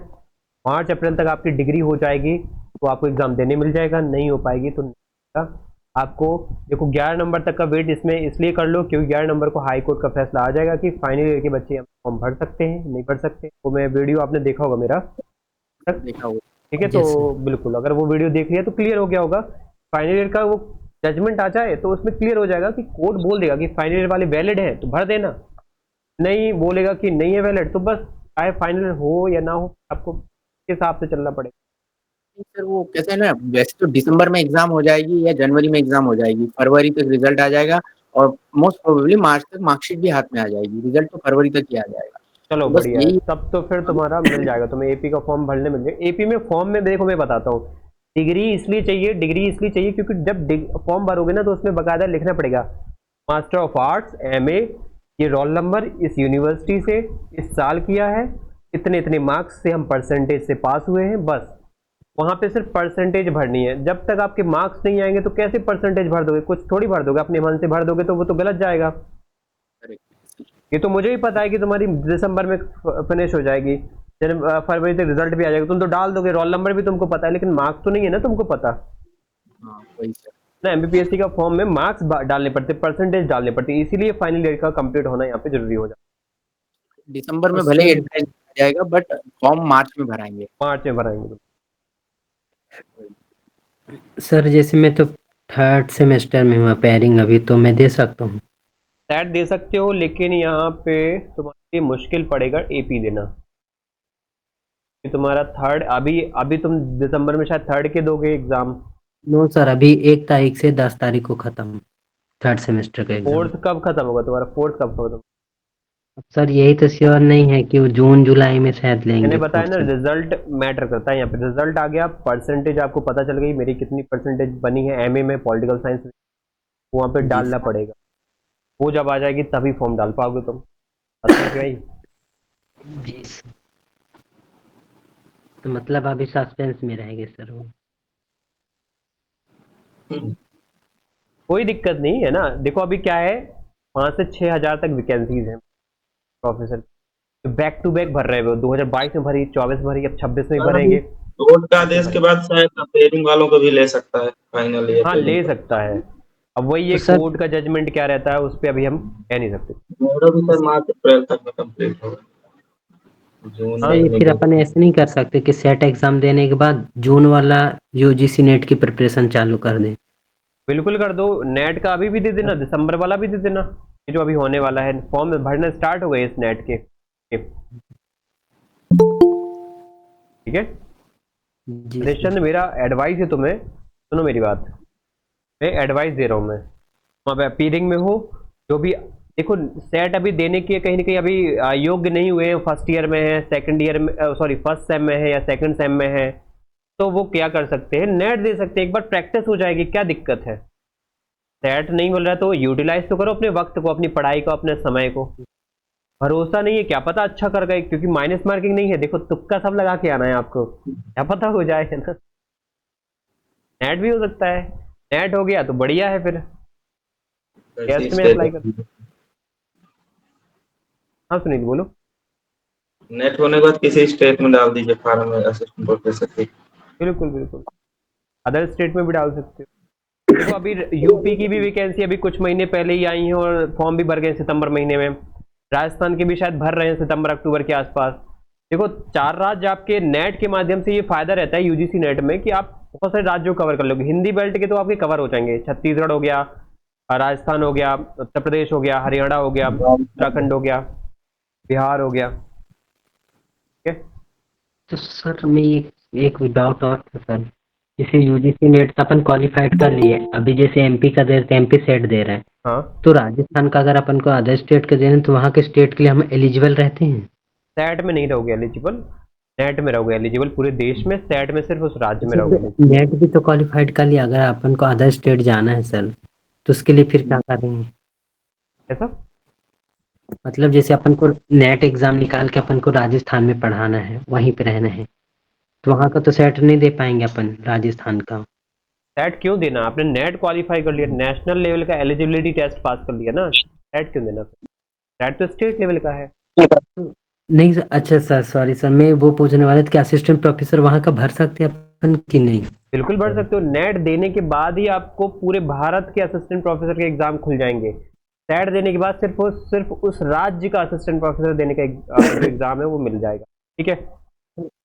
मार्च अप्रैल तक आपकी डिग्री हो जाएगी, तो आपको एग्ज़ाम देने मिल जाएगा। नहीं हो पाएगी तो नहीं होगा। आपको देखो 11 नंबर तक का वेट इसमें इसलिए कर लो क्योंकि 11 नंबर को हाई कोर्ट का फैसला आ जाएगा कि फाइनल ईयर के बच्चे फॉर्म भर सकते हैं, नहीं भर सकते। तो मैं वीडियो आपने देखा होगा मेरा, देखा हो। ठीक है। तो बिल्कुल अगर वो वीडियो देख लिया तो क्लियर हो गया होगा। फाइनल ईयर का वो जजमेंट आ जाए तो उसमें क्लियर हो जाएगा कि कोर्ट बोल देगा कि फाइनल ईयर वाले वैलिड हैं तो भर देना, नहीं बोलेगा कि नहीं है वैलिड तो बस, चाहे फाइनल हो या ना हो, आपको के हिसाब से चलना पड़ेगा। सर वो कैसे है ना, वैसे तो दिसंबर में एग्जाम हो जाएगी या जनवरी में एग्जाम हो जाएगी, फरवरी तक रिजल्ट आ जाएगा, और मोस्ट प्रोबेबली मार्च तक मार्कशीट भी हाथ में आ जाएगी, रिजल्ट तो फरवरी तक ही आ जाएगा। चलो तो बस बढ़िया है, यही। तब तो फिर तुम्हारा मिल जाएगा, तुम्हें एपी का फॉर्म भरने मिल जाएगा। एपी में फॉर्म में देखो मैं बताता हूँ, डिग्री इसलिए चाहिए क्योंकि जब फॉर्म भरोगे ना तो उसमें बकायदा लिखना पड़ेगा मास्टर ऑफ आर्ट्स MA, ये रोल नंबर, इस यूनिवर्सिटी से इस साल किया है, इतने इतने मार्क्स से हम परसेंटेज से पास हुए हैं, बस वहाँ पे सिर्फ परसेंटेज भरनी है। जब तक आपके मार्क्स नहीं आएंगे तो कैसे परसेंटेज भर दोगे, कुछ थोड़ी भर दोगे, अपने मन से भर दोगे तो वो तो गलत जाएगा। ये तो मुझे ही पता है कि तुम्हारी दिसंबर में फिनिश हो जाएगी, फरवरी तक रिजल्ट भी आ जाएगा, तुम तो डाल दोगे, रोल नंबर भी तुमको पता है, लेकिन मार्क्स तो नहीं है ना तुमको पता हाँ वही सर। ना। MPPSC का फॉर्म में मार्क्स डालने पड़ते, परसेंटेज डालने पड़ती, इसीलिए फाइनल ईयर का कंप्लीट होना यहाँ पे जरूरी हो जाता दिसंबर में भले एडवर्टाइज आ जाएगा बट फॉर्म मार्च में भराएंगे। है, मार्च में भराएंगे। सर जैसे मैं तो थर्ड सेमेस्टर में हुआ पेयरिंग, अभी तो मैं दे सकता हूँ? सेट दे सकते हो, लेकिन यहाँ पे तुम्हारे लिए मुश्किल पड़ेगा AP देना, कि तुम्हारा थर्ड अभी तुम दिसंबर में शायद थर्ड के दोगे एग्जाम। नो सर, अभी 1 तारीख से 10 तारीख को खत्म थर्ड सेमेस्टर का एग्जाम। फोर्थ कब खत्म होगा तुम्हारा, फोर्थ कब खत्म? सर यही तो श्योर नहीं है कि वो जून जुलाई में शायद लेंगे। मैंने बताया ना, रिजल्ट मैटर करता है यहाँ पे। रिजल्ट आ गया, परसेंटेज आपको पता चल गई मेरी कितनी परसेंटेज बनी है MA में पॉलिटिकल साइंस में, वहाँ पे डालना पड़ेगा। वो जब आ जाएगी तभी फॉर्म डाल पाओगे तुम, भाई। जी सर, तो मतलब अभी सस्पेंस में रहेंगे सर वो? कोई दिक्कत नहीं है ना। देखो अभी क्या है, 5 से 6 हजार तक वैकेंसीज हैं प्रोफेसर, बैक टू बैक भर रहे हो। 2022 में भरी, 24 में भरी, अब 26 में भरेंगे। कोर्ट का आदेश के बाद शायद अपेयरिंग वालों को भी ले सकता है फाइनल ईयर। हाँ ले सकता है, अब वही ये सर- कोर्ट का जजमेंट क्या रहता है उस पर अभी हम कह नहीं सकते। मेरा भी सर मार्च अप्रैल तक में कंप्लीट होगा। जून सर ये फिर अपन ऐसे नहीं कर सकते कि सेट एग्जाम देने के बाद जून वाला यूजीसी नेट की प्रिपरेशन चालू कर दें? बिल्कुल कर दो, नेट का अभी भी दे देना, दिसंबर वाला भी दे देना, ये जो अभी होने वाला है, फॉर्म भरना स्टार्ट हो गए इस नेट के। ठीक है जी निश्चंद, मेरा एडवाइस है तुम्हें, सुनो मेरी बात, मैं एडवाइस दे रहा हूँ, मैं अब अपीयरिंग में हो, जो भी देखो सेट अभी देने के कहीं ना कहीं अभी योग्य नहीं हुए हैं, फर्स्ट ईयर में है, सेकंड ईयर में, सॉरी फर्स्ट सेम में है या सेकंड सेम में है, तो वो क्या कर सकते हैं, नेट दे सकते हैं, एक बार प्रैक्टिस हो जाएगी, क्या दिक्कत है। सेट नहीं मिल रहा तो यूटिलाइज तो करो अपने वक्त को, अपनी पढ़ाई को, अपने समय को। भरोसा नहीं है, क्या पता अच्छा कर गए, क्योंकि माइनस मार्किंग नहीं है, देखो तुक्का सब लगा के आना है आपको, क्या पता हो जाए, है ना। नेट भी हो सकता है, नेट हो गया तो बढ़िया है, फिर टेस्ट में अप्लाई कर। हाँ सुनील बोलो। नेट होने के बाद किसी स्टेट में डाल दीजिए फॉर्म में असिस्टेंट प्रोफेसर की। बिल्कुल बिल्कुल, अदर स्टेट में भी डाल सकते हो। देखो अभी यूपी की भी वैकेंसी अभी कुछ महीने पहले ही आई है और फॉर्म भी भर गए सितंबर महीने में, राजस्थान के भी शायद भर रहे हैं सितंबर अक्टूबर के आसपास। देखो 4 राज्य आपके नेट के माध्यम से, ये फायदा रहता है यूजीसी नेट में कि आप बहुत सारे राज्यों कवर कर लोगे, हिंदी बेल्ट के तो आपके कवर हो जाएंगे, छत्तीसगढ़ हो गया, राजस्थान हो गया, उत्तर प्रदेश हो गया, हरियाणा हो गया, उत्तराखंड हो गया, बिहार हो गया। ठीक है तो सर मैं एक डाउट और था सर, जैसे यूजीसी नेट तो अपन क्वालिफाइड कर लिए, अभी जैसे एमपी का दे रहे हैं, एमपी सेट दे रहे हैं, हाँ, तो राजस्थान का अगर अपन को अदर स्टेट का दे रहे हैं तो वहाँ के स्टेट के लिए हम एलिजिबल रहते हैं? सेट में नहीं रहोगे एलिजिबल, नेट में रहोगे एलिजिबल, पूरे देश में, सेट में सिर्फ उस राज्य में रहोगे eligible। नेट भी तो क्वालिफाइड कर लिया, अगर अपन को अदर स्टेट जाना है सर तो उसके लिए फिर क्या करेंगे? ऐसा मतलब जैसे अपन को नेट एग्जाम निकाल के अपन को राजस्थान में पढ़ाना है, वहीं पे रहना है, तो वहाँ का तो सेट नहीं दे पाएंगे अपन राजस्थान का। सेट क्यों देना, आपने नेट क्वालिफाई कर लिया, नेशनल लेवल का एलिजिबिलिटी टेस्ट पास कर लिया ना, सेट क्यों देना, सेट तो स्टेट लेवल का है। नहीं सर, अच्छा सर सॉरी सर, मैं वो पूछने वाला था कि असिस्टेंट प्रोफेसर वहाँ का भर सकते हैं अपन कि नहीं? बिल्कुल भर सकते हो, नेट देने के बाद ही आपको पूरे भारत के असिस्टेंट प्रोफेसर के एग्जाम खुल जाएंगे। सेट देने के बाद सिर्फ उस राज्य का असिस्टेंट प्रोफेसर देने का जो एग्जाम है वो मिल जाएगा। ठीक है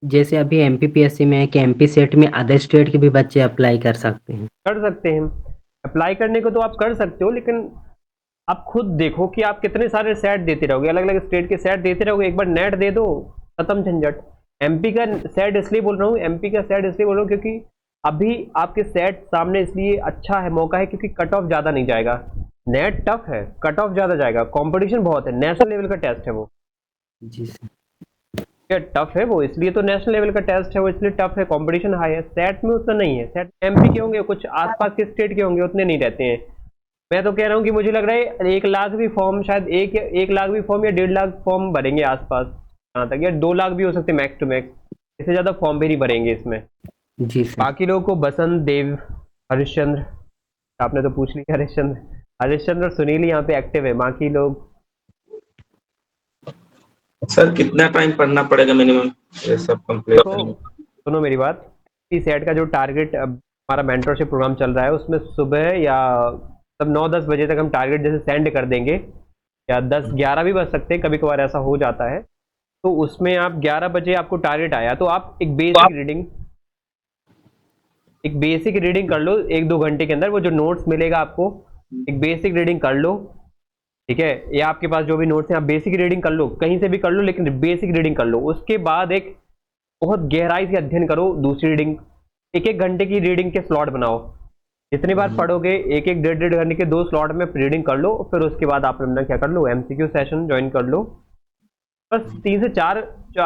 जैसे अभी एमपीपीएससी में है कि एमपी सेट में अदर स्टेट के भी बच्चे अप्लाई कर सकते हैं? कर सकते हैं, अप्लाई करने को तो आप कर सकते हो, लेकिन आप खुद देखो कि आप कितने सारे सेट देते रहोगे, अलग अलग स्टेट के सेट देते रहोगे, एक बार नेट दे दो, खत्म झंझट। एमपी का सेट इसलिए बोल रहा हूँ, एमपी का सेट इसलिए बोल रहा हूँ क्योंकि अभी आपके सेट सामने इसलिए अच्छा है, मौका है, क्योंकि कट ऑफ ज़्यादा नहीं जाएगा। नेट टफ है, कट ऑफ ज़्यादा जाएगा, कंपटीशन बहुत है, नेशनल लेवल का टेस्ट है वो। जी सर। टफ है वो, इसलिए तो नेशनल लेवल का टेस्ट है वो, इसलिए टफ है, कंपटीशन हाई है। सेट में उतना नहीं है, सेट एमपी के होंगे, कुछ आसपास के स्टेट के होंगे, उतने नहीं रहते हैं। मैं तो कह रहा हूँ कि मुझे लग रहा है 1 लाख भी फॉर्म, शायद 1 लाख भी फॉर्म या 1.5 लाख फॉर्म भरेंगे आसपास, यहाँ तक, या 2 लाख भी हो सकते मैक्स टू मैक्स, इससे ज़्यादा फॉर्म भी नहीं भरेंगे इसमें। जी सर। बाकी लोगों को बसंत देव, हरिश्चंद्र, आपने तो पूछ लिया, हरिश्चंद्र और सुनील यहाँ पे एक्टिव है, बाकी लोग। सर कितना टाइम पढ़ना पड़ेगा मिनिमम ये सब कंप्लीट तो करने में? सुनो मेरी बात, इस सेट का जो टारगेट हमारा मेंटरशिप प्रोग्राम चल रहा है उसमें सुबह या तब 9-10 बजे तक हम टारगेट जैसे सेंड कर देंगे, या 10-11 भी बज सकते हैं, कभी कभार ऐसा हो जाता है। तो उसमें आप 11 बजे आपको टारगेट आया तो आप एक बेसिक रीडिंग कर लो 1-2 घंटे के अंदर, वो जो नोट्स मिलेगा आपको, एक बेसिक रीडिंग कर लो। ठीक है, या आपके पास जो भी नोट्स हैं आप बेसिक रीडिंग कर लो, कहीं से भी कर लो, लेकिन बेसिक रीडिंग कर लो। उसके बाद एक बहुत गहराई से अध्ययन करो, दूसरी रीडिंग, 1-1 घंटे की रीडिंग के स्लॉट बनाओ, जितनी बार पढ़ोगे 1-1 1.5 घंटे के 2 स्लॉट में रीडिंग कर लो। फिर उसके बाद आप अपना क्या कर लो, एमसीक्यू सेशन ज्वाइन कर लो। बस 3 से 4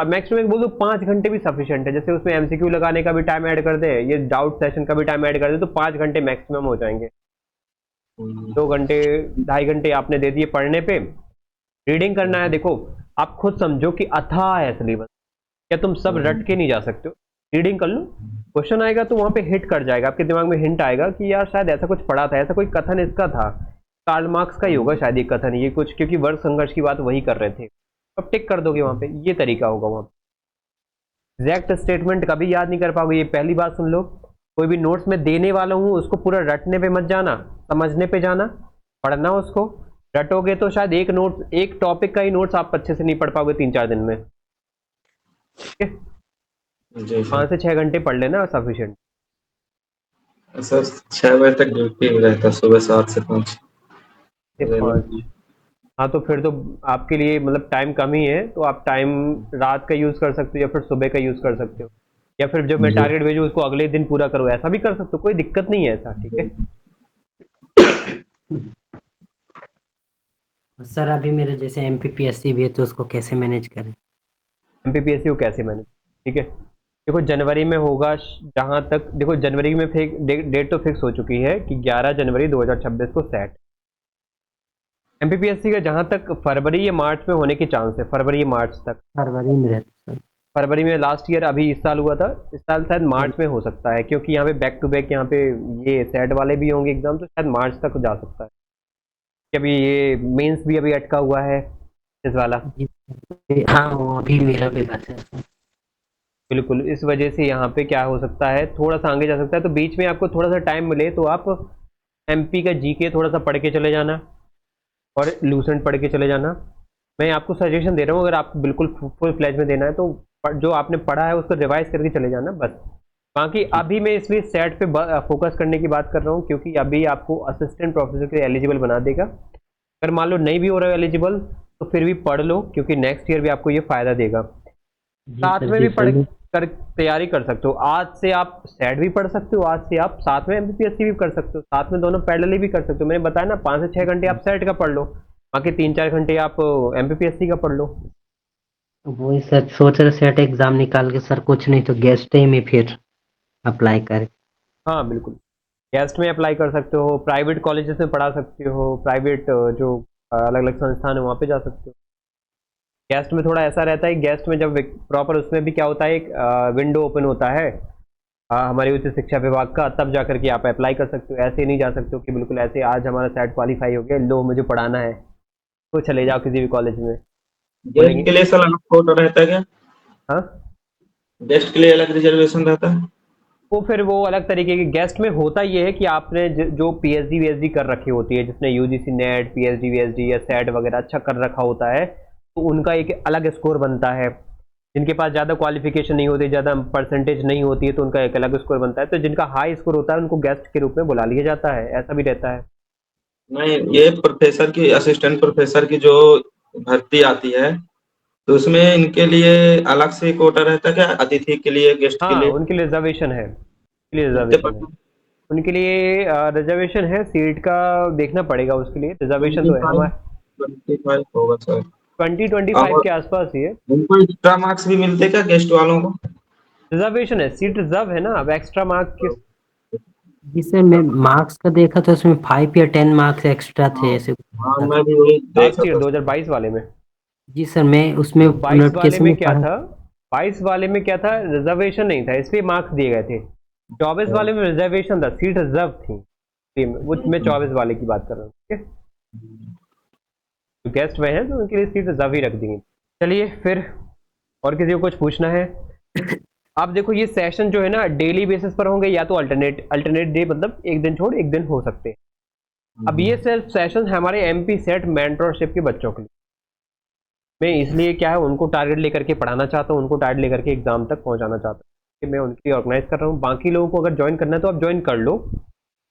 मैक्सिमम बोल दो 5 घंटे भी सफिशिएंट है, जैसे उसमें एमसीक्यू लगाने का भी टाइम ऐड कर दे, ये डाउट सेशन का भी टाइम ऐड कर दे, तो 5 घंटे मैक्सिमम हो जाएंगे। 2 घंटे 2.5 घंटे आपने दे दिए पढ़ने पे, रीडिंग करना है। देखो आप खुद समझो कि अथाह है सिलेबस, क्या तुम सब रट के नहीं जा सकते हो, रीडिंग कर लो, क्वेश्चन आएगा तो वहां पे हिट कर जाएगा, आपके दिमाग में हिंट आएगा कि यार शायद ऐसा कुछ पढ़ा था, ऐसा कोई कथन इसका था, कार्ल मार्क्स का ही होगा शायद ये कथन, ये कुछ, क्योंकि वर्ग संघर्ष की बात वही कर रहे थे, अब टिक कर दोगे वहां पे, ये तरीका होगा वहां पे। एग्जैक्ट स्टेटमेंट कभी याद नहीं कर पाओगे, ये पहली बात सुन लो। कोई भी नोट्स में देने वाला हूँ उसको पूरा रटने पे मत जाना, समझने पे जाना, पढ़ना उसको। रटोगे तो शायद एक टॉपिक का ही नोट्स आप अच्छे से नहीं पढ़ पाओगे 3-4 दिन में। ठीक है, जी 5 सर। से 6 घंटे पढ़ लेना सफिशिएंट। सर 6 बजे तक ड्यूटी में रहता, सुबह 7 से 5। 5। हाँ तो फिर तो आपके लिए मतलब टाइम कम ही है, तो आप टाइम रात का यूज़ कर सकते हो या फिर सुबह का यूज़ कर सकते हो, या फिर जब मैं जी टारगेट भेजूँ उसको अगले दिन पूरा करो, ऐसा भी कर सकते हो, कोई दिक्कत नहीं है ऐसा। ठीक है, सर अभी मेरे जैसे एमपीपीएससी भी है तो उसको कैसे मैनेज करें? एमपीपीएससी को कैसे मैनेज। ठीक है, देखो जनवरी में होगा, जहाँ तक देखो जनवरी में डेट तो फिक्स हो चुकी है कि 11 जनवरी 2026 को सेट। एमपीपीएससी का जहाँ तक फरवरी या मार्च में होने की चांस है, फरवरी या मार्च तक। फरवरी में रहता सर। फरवरी में लास्ट ईयर, अभी इस साल हुआ था, इस साल शायद मार्च में हो सकता है, क्योंकि यहाँ पे बैक टू बैक यहाँ पे ये सेट वाले भी होंगे एग्जाम, तो शायद मार्च तक जा सकता है। कि अभी ये मेंस भी अभी अटका हुआ है इस वाला। जी हाँ, वो अभी मेरा भी बचा है सर। बिल्कुल, इस वजह से यहाँ पे क्या हो सकता है, थोड़ा सा आगे जा सकता है, तो बीच में आपको थोड़ा सा टाइम मिले तो आप एमपी का जीके थोड़ा सा पढ़ के चले जाना और लूसेंट पढ़ के चले जाना। मैं आपको सजेशन दे रहा हूँ, अगर आपको बिल्कुल फुल फ्लैज में देना है तो जो आपने पढ़ा है उसको रिवाइज करके चले जाना बस। बाकी अभी मैं इसलिए सेट पे फोकस करने की बात कर रहा हूँ क्योंकि अभी आपको असिस्टेंट प्रोफेसर के लिए एलिजिबल बना देगा। अगर मान लो नहीं भी हो रहा है एलिजिबल तो फिर भी पढ़ लो, क्योंकि नेक्स्ट ईयर भी आपको ये फायदा देगा। जी साथ सर, में जी भी सर। कर तैयारी कर सकते हो, आज से आप सेट भी पढ़ सकते हो, आज से आप साथ में एमपीपीएससी भी कर सकते हो, साथ में दोनों पैरेलली भी कर सकते हो। मैंने बताया ना 5 से 6 घंटे आप सेट का पढ़ लो, बाकी 3-4 घंटे आप एमपीपीएससी का पढ़ लो। वही सर सोच रहे सेट एग्जाम निकाल के सर कुछ नहीं तो गेस्ट में फिर अप्लाई करें। हाँ बिल्कुल, गेस्ट में अप्लाई कर सकते हो, प्राइवेट कॉलेजेस में पढ़ा सकते हो, प्राइवेट जो अलग अलग संस्थान है वहाँ पे जा सकते हो। गेस्ट में थोड़ा ऐसा रहता है, गेस्ट में जब प्रॉपर उसमें भी क्या होता है, एक विंडो ओपन होता है हमारे उच्च शिक्षा विभाग का, तब जा करके आप अप्लाई कर सकते हो। ऐसे नहीं जा सकते हो कि बिल्कुल ऐसे आज हमारा सेट क्वालिफाई हो गया, लो मुझे पढ़ाना है तो चले जाओ किसी भी कॉलेज में, गेस्ट बोलेंगे। के लिए सर अलग कोटा रहता है क्या? हाँ, गेस्ट के लिए अलग रिजर्वेशन रहता है? वो फिर वो अलग तरीके के गेस्ट में होता ये है कि आपने जो पीएचडी वीएचडी कर रखी होती है, जिसने यूजीसी नेट पीएचडी वीएचडी या सेट वगैरह अच्छा कर रखा होता है, तो उनका एक अलग स्कोर बनता है। जिनके पास ज़्यादा क्वालिफिकेशन नहीं होती, ज़्यादा परसेंटेज नहीं होती है, तो उनका एक अलग स्कोर बनता है। तो जिनका हाई स्कोर होता है उनको गेस्ट के रूप में बुला लिया जाता है, ऐसा भी रहता है। नहीं, ये प्रोफेसर की, असिस्टेंट प्रोफेसर की जो भर्ती आती है, तो उसमें इनके लिए अलग से कोटा रहता है क्या, अतिथि के लिए, गेस्ट के हाँ, लिए? उनके लिए रिजर्वेशन है, उनके लिए कितने रिजर्वेशन है। परसेंट? उनके लिए रिजर्वेशन है, सीट का देखना पड़ेगा, उसके लिए रिजर्वेशन ट्वेंटी तो है फाइव हमारे। 25 होगा सर। 20-25 और के आसपास ही है। उनको एक्स्ट्रा मार्क्स भी मिलते क्या गेस्ट वालों को? रिजर्वेशन है, सीट रिजर्व है ना, अब एक्स्ट्रा मार्क किस। जिससे मैं मार्क्स का देखा तो उसमें 5 या 10 मार्क्स एक्स्ट्रा थे हाँ, ऐसे कुछ हाँ, था। मैं भी वही देखा लास्ट ईयर था। 2022 वाले में। जी सर, मैं उसमें 22 वाले नोटिफिकेशन में में क्या पढ़ा। था, 22 वाले में क्या था, रिजर्वेशन नहीं था, इसलिए मार्क्स दिए गए थे। 24 वाले में रिजर्वेशन था, सीट रिजर्व थी। वो मैं 24 वाले की बात कर रहा हूँ। ठीक है, जो गेस्ट में हैं तो उनके लिए सीट रिजर्व ही रख दी गई। चलिए फिर, और किसी को कुछ पूछना है? आप देखो ये सेशन जो है ना डेली बेसिस पर होंगे या तो अल्टरनेट अल्टरनेट डे, मतलब एक दिन छोड़ एक दिन हो सकते हैं। अब ये सेल्फ सेशन हमारे एमपी सेट मेंटरशिप के बच्चों के लिए, मैं इसलिए क्या है उनको टारगेट लेकर के पढ़ाना चाहता हूँ, उनको टारगेट लेकर के एग्जाम तक पहुंचाना चाहता हूँ कि मैं उनके लिए ऑर्गेनाइज कर रहा हूँ। बाकी लोगों को अगर ज्वाइन करना है तो आप ज्वाइन कर लो,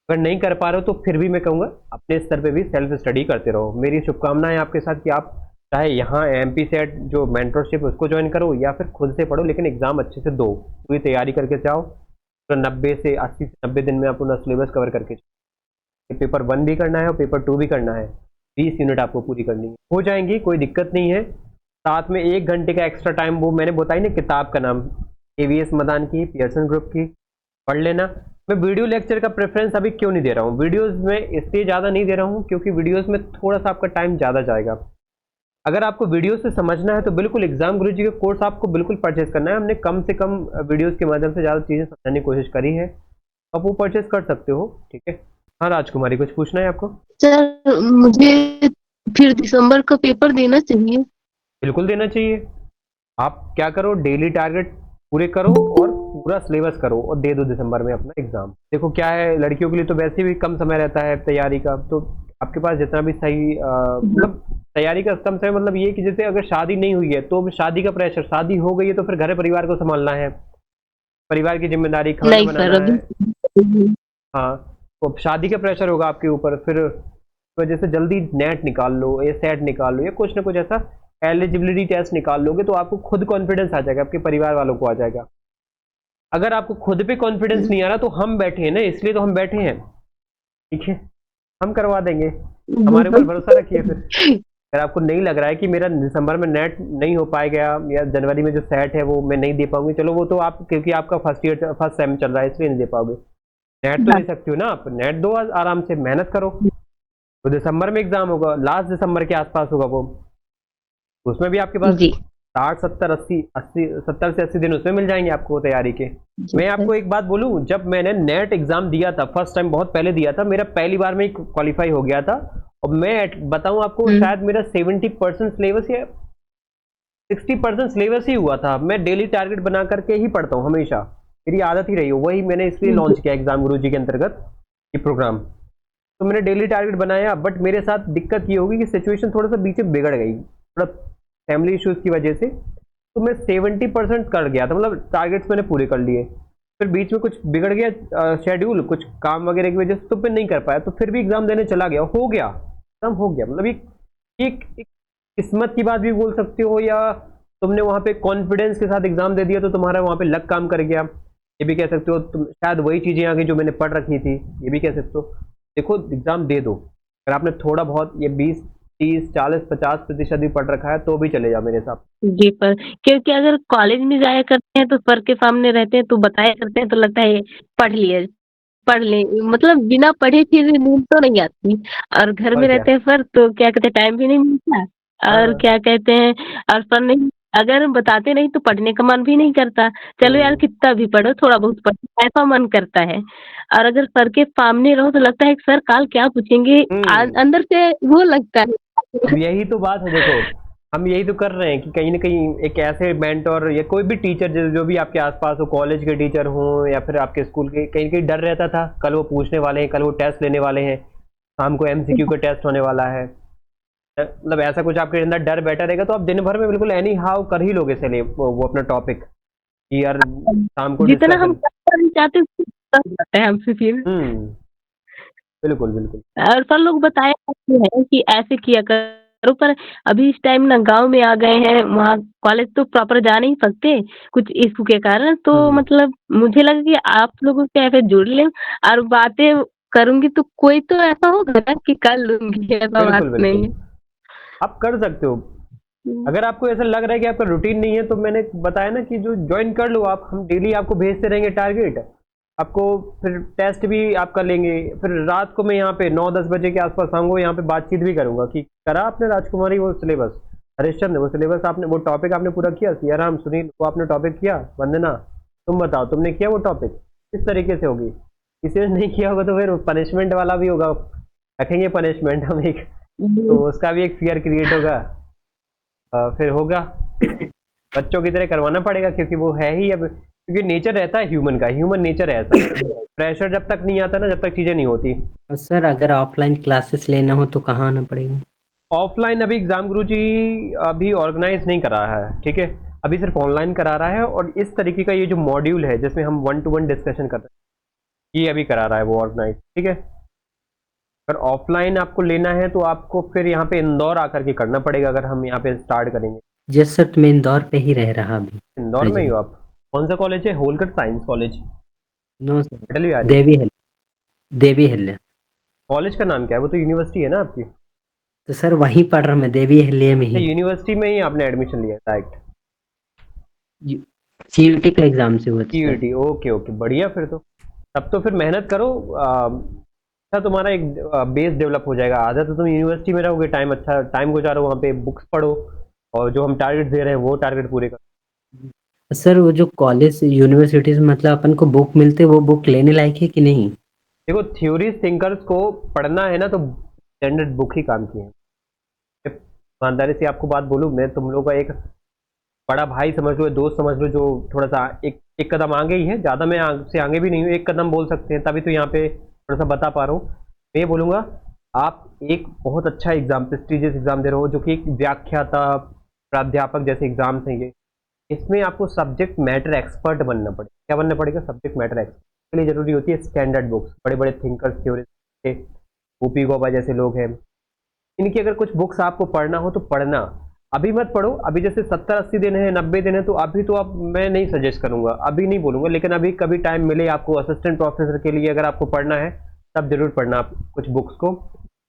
अगर नहीं कर पा रहे हो तो फिर भी मैं कहूँगा अपने स्तर पे भी सेल्फ स्टडी करते रहो। मेरी शुभकामनाएं आपके साथ कि आप चाहे यहाँ एमपी सेट जो मेंटरशिप उसको ज्वाइन करो या फिर खुद से पढ़ो, लेकिन एग्जाम अच्छे से दो, पूरी तैयारी करके जाओ। तो 90 से 80 से 90 दिन में अपना सिलेबस कवर करके पेपर 1 भी करना है और पेपर 2 भी करना है, 20 यूनिट आपको पूरी करनी है, हो जाएंगी, कोई दिक्कत नहीं है। साथ में 1 घंटे का एक्स्ट्रा टाइम, वो मैंने बताई ना किताब का नाम, केवीएस मदान की, पियर्सन ग्रुप की, पढ़ लेना। मैं वीडियो लेक्चर का प्रेफरेंस अभी क्यों नहीं दे रहा हूँ, वीडियोस में इसलिए ज़्यादा नहीं दे रहा हूँ क्योंकि वीडियोस में थोड़ा सा आपका टाइम ज़्यादा जाएगा। अगर आपको वीडियो से समझना है तो बिल्कुल एग्जाम गुरुजी का कोर्स आपको बिल्कुल परचेज करना है। हमने कम से कम वीडियोस के माध्यम से ज़्यादा चीज़ें समझाने की कोशिश करी है, आप वो परचेज कर सकते हो। ठीक है, हाँ राजकुमारी कुछ पूछना है आपको? सर मुझे फिर दिसंबर का पेपर देना चाहिए? बिल्कुल देना चाहिए। आप क्या करो, डेली टारगेट पूरे करो और पूरा सिलेबस करो और दे दो दिसंबर में अपना एग्जाम। देखो क्या है, लड़कियों के लिए तो वैसे भी कम समय रहता है तैयारी का, तो आपके पास जितना भी सही मतलब तैयारी का कम समय मतलब ये कि जैसे अगर शादी नहीं हुई है तो शादी का प्रेशर, शादी हो गई है तो फिर घर परिवार को संभालना है, परिवार की जिम्मेदारी, खाना नहीं सर, बनाना है। अभी हाँ, तो शादी का प्रेशर होगा आपके ऊपर, फिर इस वजह से जल्दी नेट निकाल लो या सेट निकाल लो या कुछ ना कुछ ऐसा एलिजिबिलिटी टेस्ट निकाल लोगे तो आपको खुद कॉन्फिडेंस आ जाएगा, आपके परिवार वालों को आ जाएगा। अगर आपको खुद पे कॉन्फिडेंस नहीं आ रहा तो हम बैठे हैं ना, इसलिए तो हम बैठे हैं, ठीक है, हम करवा देंगे, हमारे ऊपर भरोसा रखिए। फिर अगर आपको नहीं लग रहा है कि मेरा दिसंबर में नेट नहीं हो पाएगा या जनवरी में जो सेट है वो मैं नहीं दे पाऊंगी, चलो वो तो आप, क्योंकि आपका फर्स्ट सेम चल रहा है इसलिए नहीं दे पाओगे, नेट तो दे सकती हो ना आप, नेट दो, आराम से मेहनत करो। तो दिसंबर में एग्जाम होगा, लास्ट दिसंबर के आसपास होगा वो, उसमें भी आपके पास जी 60 70 80 80 70 से 80 दिन उसमें मिल जाएंगे आपको तैयारी के। मैं आपको एक बात बोलूं, जब मैंने नेट एग्जाम दिया था फर्स्ट टाइम, बहुत पहले दिया था, मेरा पहली बार में ही क्वालिफाई हो गया था। और मैं बताऊं आपको, शायद मेरा 70% सिलेबस या 60% सिलेबस ही हुआ था। मैं डेली टारगेट बना करके ही पढ़ता हूँ हमेशा, मेरी आदत ही रही हो, वही मैंने इसलिए लॉन्च किया एग्जाम गुरुजी के अंतर्गत ये प्रोग्राम। तो मैंने डेली टारगेट बनाया, बट मेरे साथ दिक्कत ये होगी कि सिचुएशन थोड़ा सा बीच में बिगड़ गई, थोड़ा फैमिली इश्यूज की वजह से, तो मैं 70% कर गया था, मतलब टारगेट्स मैंने पूरे कर लिए, फिर बीच में कुछ बिगड़ गया शेड्यूल, कुछ काम वगैरह की वजह से, तो फिर नहीं कर पाया, तो फिर भी एग्जाम देने चला गया, हो गया एग्जाम, हो गया। मतलब एक किस्मत की बात भी बोल सकते हो, या तुमने वहां पे कॉन्फिडेंस के साथ एग्जाम दे दिया तो तुम्हारा वहां पे लक काम कर गया, ये भी कह सकते हो। तुम शायद वही चीजें आ गई जो मैंने पढ़ रखी थी, ये भी कह सकते हो। देखो एग्जाम दे दो, अगर आपने थोड़ा बहुत ये 20 30 40 50% भी पढ़ रखा है तो भी चले जाओ मेरे हिसाब जी, पर क्योंकि अगर कॉलेज में जाया करते हैं तो सर के सामने रहते हैं तो बताया करते हैं तो लगता है पढ़ लिए, पढ़ ले, मतलब बिना पढ़े फिर नींद तो नहीं आती। और घर से। में और क्या, रहते हैं सर तो क्या कहते हैं, टाइम भी नहीं मिलता। और हाँ, क्या कहते हैं, और सर नहीं, अगर बताते नहीं तो पढ़ने का मन भी नहीं करता। चलो यार कितना भी पढ़ो, थोड़ा बहुत पढ़ो, ऐसा मन करता है। और अगर सर के सामने रहो तो लगता है कि सर काल क्या पूछेंगे, अंदर से वो लगता अब है। यही तो बात है, देखो हम यही तो कर रहे हैं कि कहीं ना कहीं एक ऐसे मेंटर या कोई भी टीचर जो भी आपके आसपास हो, कॉलेज के टीचर हो या फिर आपके स्कूल के, कहीं कहीं डर रहता था कल वो पूछने वाले हैं, कल वो टेस्ट लेने वाले हैं, शाम को एमसीक्यू का टेस्ट होने वाला है, मतलब ऐसा कुछ आपके अंदर डर बैठा रहेगा तो आप दिन भर में बिल्कुल एनी हाउ कर ही लोगे चलिए वो अपना टॉपिक कि यार शाम को जितना हम डिस्कशन। करना चाहते हैं उतना कर जाते हैं हमसे फिर। बिल्कुल बिल्कुल। और सर लोग बताया करते हैं कि ऐसे किया करो, पर अभी इस टाइम ना गांव में आ गए हैं, वहाँ कॉलेज तो प्रॉपर जा नहीं सकते कुछ इशू के कारण, तो मतलब मुझे लगा कि आप लोगों के ऐसे जुड़ लें और बातें करूंगी तो कोई तो ऐसा होगा ना कि कर लूंगी, ऐसा बात बिल्कुल नहीं बिल्कुल है। आप कर सकते हो। अगर आपको ऐसा लग रहा है कि आपका रूटीन नहीं है तो मैंने बताया ना कि जो ज्वाइन कर लो आप, हम डेली आपको भेजते रहेंगे टारगेट, आपको फिर टेस्ट भी आपका लेंगे, फिर रात को मैं यहाँ पे 9-10 बजे के आसपास आऊंगा, यहाँ पे बातचीत भी करूंगा कि करा आपने राजकुमारी वो सिलेबस, हरिश्चंद्र वो सिलेबस आपने, वो टॉपिक आपने पूरा किया, सियाराम सुनील वो आपने टॉपिक किया, वंदना तुम बताओ तुमने किया वो टॉपिक, किस तरीके से होगी, किसी ने नहीं किया होगा तो फिर पनिशमेंट वाला भी होगा, रखेंगे पनिशमेंट हम एक, तो उसका भी एक फियर क्रिएट होगा, फिर होगा बच्चों की तरह करवाना पड़ेगा क्योंकि वो है ही, अब क्योंकि नेचर रहता है ह्यूमन का, ह्यूमन नेचर है ऐसा, प्रेशर जब तक नहीं आता ना, जब तक चीजें नहीं होती। और सर अगर ऑफलाइन क्लासेस लेना हो तो कहाँ आना पड़ेगा? ऑफलाइन अभी एग्जाम गुरु जी अभी ऑर्गेनाइज नहीं करा है, ठीक है, अभी सिर्फ ऑनलाइन करा रहा है, और इस तरीके का ये जो मॉड्यूल है जिसमें हम 1-to-1 डिस्कशन कर रहे हैं ये अभी करा रहा है वो ऑर्गेनाइज, ठीक है। अगर ऑफलाइन आपको लेना है तो आपको फिर यहाँ पे इंदौर आकर के करना पड़ेगा, अगर हम यहाँ पे स्टार्ट करेंगे। जस सर, तो मैं इंदौर पे ही रह रहा अभी। इंदौर में ही हो आप? कौन सा कॉलेज है? Holkar science college? No sir, medal भी आ रही है? देवी हिल, देवी हिल। कॉलेज का नाम क्या है? वो तो यूनिवर्सिटी है ना आपकी? तो सर वहीं पढ़ रहा मैं, देवी हिल्ले में ही। यूनिवर्सिटी में ही आपने एडमिशन लिया डायरेक्ट? सीयूटी का एग्जाम से हुआ था सर। सीयूटी, ओके ओके, बढ़िया। फिर तो तब तो फिर मेहनत करो, अच्छा तुम्हारा एक बेस डेवलप हो जाएगा। आधा तो तुम यूनिवर्सिटी में रहोगे, टाइम अच्छा टाइम गुजारो वहाँ पे, बुक्स पढ़ो, और जो हम टारगेट दे रहे हैं वो टारगेट पूरे करो। सर वो जो कॉलेज यूनिवर्सिटीज मतलब अपन को बुक मिलते, वो बुक लेने लायक है कि नहीं? देखो थ्योरी थिंकर्स को पढ़ना है ना तो स्टैंडर्ड बुक ही काम की है। ईमानदारी से आपको बात बोलूँ, मैं तुम लोग का एक बड़ा भाई समझ लो, दोस्त समझ लो, जो थोड़ा सा एक कदम आगे ही है, ज़्यादा मैं से आगे भी नहीं हूँ, एक कदम बोल सकते हैं, तभी तो यहाँ पे थोड़ा सा बता पा रहा हूँ। मैं ये बोलूँगा आप एक बहुत अच्छा एग्जाम, प्रेस्टिजियस एग्जाम दे रहे हो, जो कि एक व्याख्याता प्राध्यापक जैसे एग्जाम्स हैं ये। इसमें आपको सब्जेक्ट मैटर एक्सपर्ट बनना पड़ेगा। क्या बनना पड़ेगा? Subject matter expert. के लिए जरूरी होती है स्टैंडर्ड बुक्स, बड़े बड़े थिंकर्स, थ्योरिस्ट, ओपी गौबा जैसे लोग हैं, इनकी अगर कुछ बुक्स आपको पढ़ना हो तो पढ़ना। अभी मत पढ़ो, अभी जैसे 70-80 दिन है, 90 दिन है, तो अभी तो आप, मैं नहीं सजेस्ट करूंगा, अभी नहीं बोलूंगा, लेकिन अभी कभी टाइम मिले आपको असिस्टेंट प्रोफेसर के लिए अगर आपको पढ़ना है तब जरूर पढ़ना आप कुछ बुक्स को,